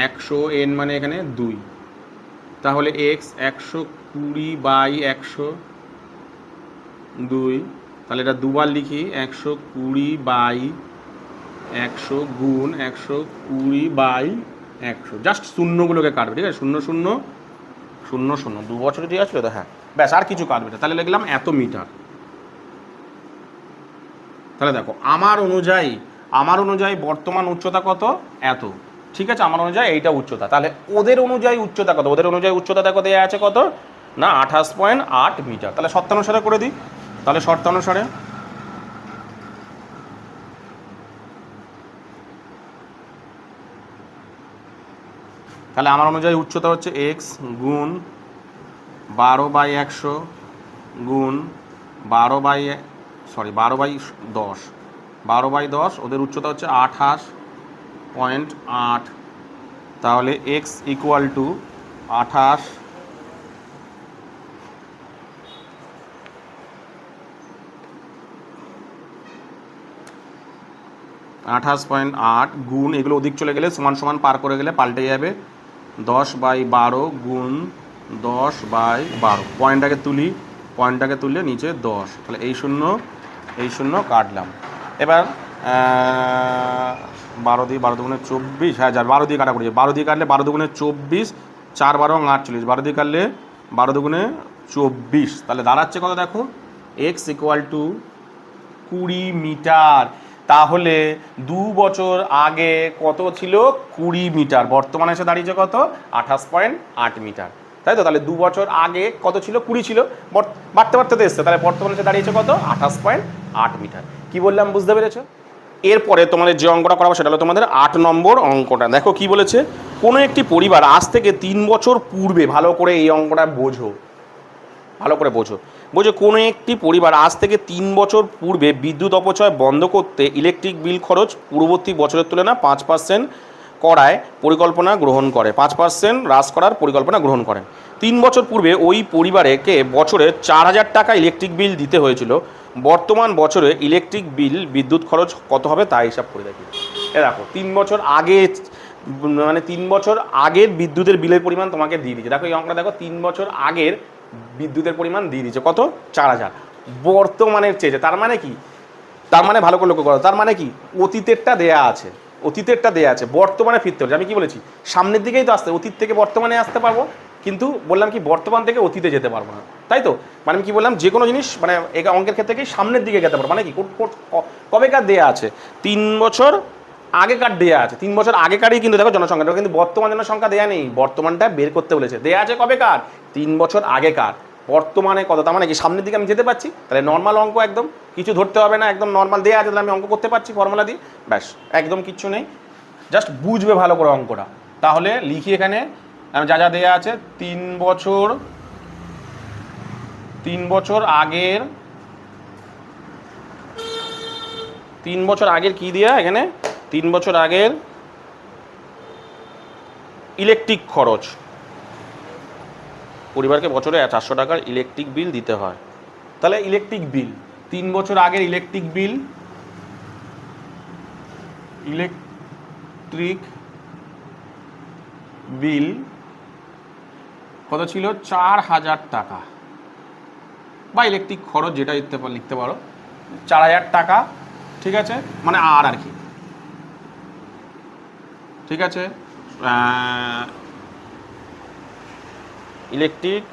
100, n মানে এখানে 2, তাহলে x 120/100 2, তাহলে এটা দুবার লিখি 120/100 গুণ 120/100, জাস্ট শূন্যগুলোকে কাটবে, ঠিক আছে, 0 0 0 0 2 বছরে দিয়ে আসবে তো, হ্যাঁ ব্যাস আর কিছু কাটবে না। তাহলে লিখলাম এত মিটার। তাহলে দেখো আমার অনুযায়ী বর্তমান উচ্চতা কত? এত, ঠিক আছে, আমার অনুযায়ী এইটা উচ্চতা। তাহলে ওদের অনুযায়ী উচ্চতা কত? ওদের অনুযায়ী উচ্চতা দেখো দেওয়া আছে কত না 28.8 মিটার। তাহলে শর্তানুসারে করে দিই, তাহলে শর্তানুসারে তাহলে আমার অনুযায়ী উচ্চতা হচ্ছে x গুণ 12/100 গুণ 12/10, ওদের উচ্চতা হচ্ছে 28.8। তাহলে x ইকুয়াল টু 28.8 গুণ এগুলো ওদিক চলে গেলে সমান সমান পার করে গেলে পাল্টে যাবে 10/12 গুণ 10/12, পয়েন্টটাকে তুললে নিচে 10, তাহলে এই শূন্য কাটলাম। এবার 12 দিয়ে 12 দুগুণে 24, হ্যাঁ যা 12 দিয়ে কাটা করেছে, 12 দিয়ে কাটলে 12 দুগুণে 24, 4 12 48, 12 দিয়ে কাটলে 12 দুগুণে 24, তাহলে দাঁড়াচ্ছে কত দেখো x ইকুয়াল টু 20 মিটার। তাহলে 2 বছর আগে কত ছিল? 20 মিটার, বর্তমানে এসে দাঁড়িয়েছে কত? 28.8 মিটার, তাই তো। তাহলে 2 বছর আগে কত ছিল? 20 ছিল, বাড়তে তো এসছে, তাহলে বর্তমানে এসে দাঁড়িয়েছে কত? 28.8 মিটার। কি বললাম বুঝতে পেরেছো? এরপরে তোমাদের যে অঙ্কটা করাবো সেটা হলো তোমাদের 8 নম্বর অঙ্কটা। দেখো কি বলেছে, কোনো একটি পরিবার আজ থেকে 3 বছর পূর্বে, ভালো করে এই অঙ্কটা বোঝো, ভালো করে বোঝো, কোনো একটি পরিবার আজ থেকে 3 বছর পূর্বে বিদ্যুৎ অপচয় বন্ধ করতে ইলেকট্রিক বিল খরচ পূর্ববর্তী বছরের তুলনায় 5% করায় পরিকল্পনা গ্রহণ করে, 5% হ্রাস করার পরিকল্পনা গ্রহণ করেন। 3 বছর পূর্বে ওই পরিবারকে বছরে 4000 টাকা ইলেকট্রিক বিল দিতে হয়েছিল, বর্তমান বছরে ইলেকট্রিক বিল বিদ্যুৎ খরচ কত হবে তা হিসাব করে দেখি। দেখো 3 বছর আগে, মানে 3 বছর আগের বিদ্যুতের বিলের পরিমাণ তোমাকে দিয়ে দিচ্ছে। দেখো এই অঙ্কটা দেখো, 3 বছর আগের বিদ্যুতের পরিমাণ দিয়ে দিচ্ছে কত, 4000, বর্তমানের চেয়েছে। তার মানে কি, তার মানে ভালো করে লক্ষ্য করো, তার মানে কি অতীতেরটা দেয়া আছে, অতীতেরটা দেয়া আছে, বর্তমানে ফিরতে হচ্ছে। আমি কি বলেছি, সামনের দিকেই তো আসতে, অতীত থেকে বর্তমানে আসতে পারবো, কিন্তু বললাম কি বর্তমান থেকে অতীতে যেতে পারবো না, তাই তো। মানে আমি কি বললাম, যে কোনো জিনিস মানে এই অঙ্কের ক্ষেত্রে কি সামনের দিকে যেতে পারবো, মানে কি কবেকার দেয়া আছে, 3 বছর আগেকার দেয়া আছে, 3 বছর আগেকারই কিন্তু দেখো জনসংখ্যাটা, কিন্তু বর্তমান জনসংখ্যা দেয়া নেই, বর্তমানটা বের করতে বলেছে। দেয়া আছে কবেকার, 3 বছর আগেকার, বর্তমানে কত, তার মানে কি সামনের দিকে আমি যেতে পারছি, তাহলে নর্মাল অঙ্ক, একদম কিছু ধরতে হবে না, একদম নর্মাল দেয়া আছে, তাহলে আমি অঙ্ক করতে পারছি ফর্মুলা দিয়ে, ব্যাস, একদম কিচ্ছু নেই, জাস্ট বুঝবে ভালো করে অঙ্কটা। তাহলে লিখি এখানে যা যা দেয়া আছে, 3 বছর আগের, 3 বছর আগের কি দেয়া এখানে, 3 বছর আগের ইলেকট্রিক খরচ, পরিবারকে বছরে 400 টাকার ইলেকট্রিক বিল দিতে হয়। তাহলে ইলেকট্রিক বিল, 3 বছর আগের ইলেকট্রিক বিল, ইলেকট্রিক বিল কত ছিল, 4000 টাকা, বা ইলেকট্রিক খরচ যেটা লিখতে পারো 4000 টাকা, ঠিক আছে, মানে আর কি, ঠিক আছে। ইলেকট্রিক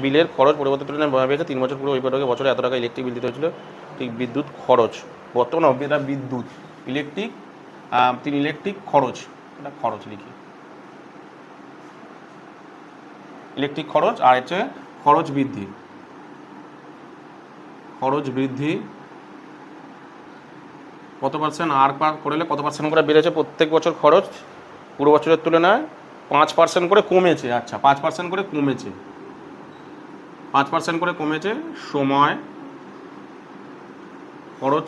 বিলের খরচ পরিবর্তন তুলনায় 3 বছর পূর্বে ওই পরিবারকে বছরে এত টাকা ইলেকট্রিক বিল দিতে হয়েছিল, ঠিক বিদ্যুৎ খরচ, বর্তমানে এটা বিদ্যুৎ, ইলেকট্রিক, ইলেকট্রিক খরচ, এটা খরচ লিখি, ইলেকট্রিক খরচ, আর হচ্ছে খরচ বৃদ্ধি, খরচ বৃদ্ধি কত পার্সেন্ট, আর পার করলে কত পার্সেন্ট করে বেড়েছে প্রত্যেক বছর খরচ পুরো বছরের তুলনায় 5% করে কমেছে, আচ্ছা 5% করে কমেছে, 5% করে কমেছে, সময় খরচ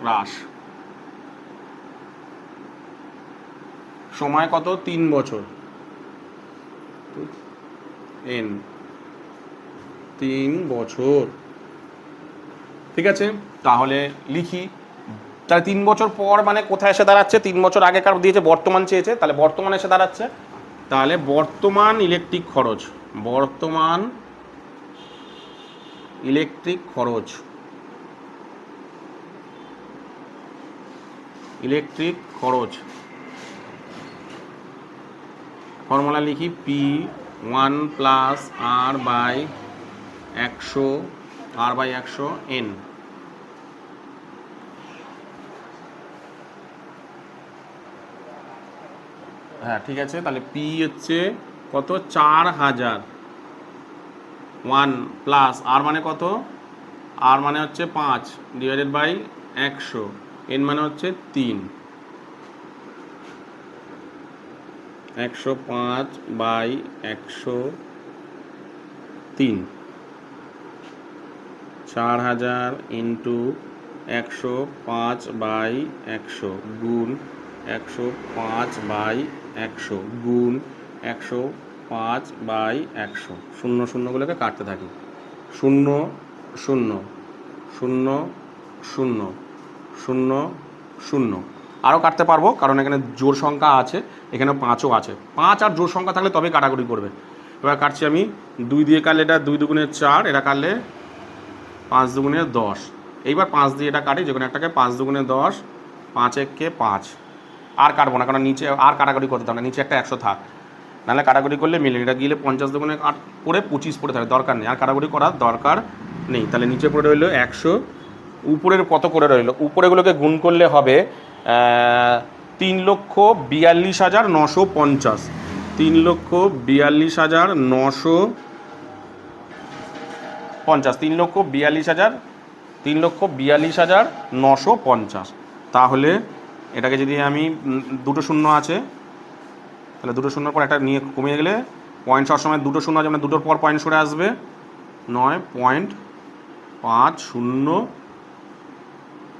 হ্রাস, সময় কত, 3 বছর, এন 3 বছর, ঠিক আছে। তাহলে লিখি, তাহলে 3 বছর পর মানে কোথায় এসে দাঁড়াচ্ছে, 3 বছর আগেকার দিয়েছে, বর্তমান চেয়েছে, তাহলে বর্তমান এসে দাঁড়াচ্ছে, তাহলে বর্তমান ইলেকট্রিক খরচ, বর্তমান ইলেকট্রিক খরচ, ইলেকট্রিক খরচ, ফর্মুলা লিখি, P1 প্লাস R/100 N, হ্যাঁ ঠিক আছে। তাহলে পি হচ্ছে কত, 4000, 1 প্লাস আর মানে কত, আর মানে হচ্ছে 5 ডিভাইডেড বাই 100, এন মানে হচ্ছে 3, 105 বাই 103, 4000 ইন্টু 105 বাই 100 গুণ 105 বাই 100 গুণ 105 বাই 100, শূন্য শূন্যগুলোকে কাটতে থাকি, 0 0 0 0 0 0, আরও কাটতে পারবো কারণ এখানে জোড় সংখ্যা আছে, এখানে 5ও আছে, 5 আর জোড় সংখ্যা থাকলে তবে কাটাকুটি করবে। এবার কাটছি আমি, 2 দিয়ে কাটলে এটা 2 দুগুণে 4, এটা কাটলে 5 দুগুণে 10, এইবার 5 দিয়ে এটা কাটি, যে কোনো একটাকে 5 দুগুণে 10, 5 একে 5, আর কাটবো না কারণ নিচে আর কাটাকুটি করতে হবে না, নিচে একটা 100 থাক, নাহলে কাটাকুটি করলে মিলে, এটা গিয়ে 50 দুগুণে 8 করে 25 পড়ে থাকে, দরকার নেই, আর কাটাকুটি করার দরকার নেই। তাহলে নিচে পড়ে রইলো 100, উপরের কত করে রইলো, উপরেগুলোকে গুণ করলে হবে 3,42,950, 3,42,950, 3,42,950, তাহলে এটাকে যদি আমি দুটো শূন্য আছে, তাহলে দুটো শূন্যর পর একটা নিয়ে কমিয়ে গেলে পয়েন্ট সব সময় দুটো শূন্য আছে, মানে দুটোর পর পয়েন্ট সরে আসবে, 9.50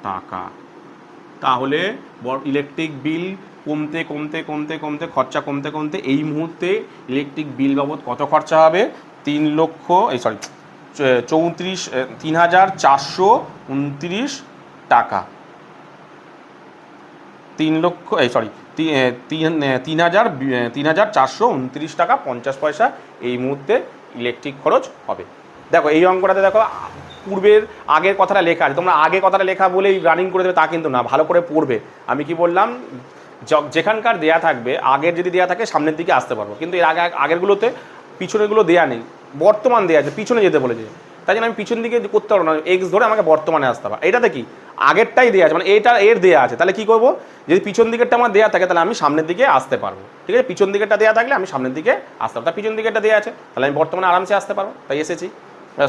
টাকা। তাহলে ইলেকট্রিক বিল কমতে কমতে কমতে কমতে খরচা কমতে কমতে এই মুহূর্তে ইলেকট্রিক বিল বাবদ কত খরচা হবে? 3,429 টাকা। 3,429 টাকা 50 পয়সা এই মুহূর্তে ইলেকট্রিক খরচ হবে। দেখো এই অঙ্কটাতে দেখো পূর্বের আগের কথাটা লেখা আছে, তোমরা আগে কথাটা লেখা বলেই রানিং করে দেবে তা কিন্তু না, ভালো করে পড়বে। আমি কি বললাম, যেখানকার দেয়া থাকবে আগের যদি দেয়া থাকে সামনের দিকে আসতে পারবো, কিন্তু এর আগেরগুলোতে পিছনেরগুলো দেয়া নেই, বর্তমান দেয়া আছে, পিছনে যেতে বলেছে। তাই জন্য আমি পিছন দিকে করতে পারবো না, এক্স ধরে আমাকে বর্তমানে আসতে হবে। এটাতে কি আগেরটাই দেয়া আছে, মানে এটা এর দেয়া আছে, তাহলে কি করবো, যদি পিছন দিকেরটা আমার দেয়া থাকে তাহলে আমি সামনের দিকে আসতে পারবো। ঠিক আছে, পিছন দিকেরটা দেয়া থাকলে আমি সামনের দিকে আসতে পারবো, তার পিছন দিকেরটা দেয়া আছে, তাহলে আমি বর্তমানে আরামসে আসতে পারবো, তাই এসেছি।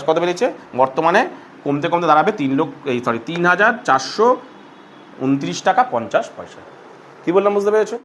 কত বেরিয়েছে? বর্তমানে কমতে কমতে দাঁড়াবে 3,429 টাকা 50 পয়সা। কি বললাম বুঝতে পেরেছো?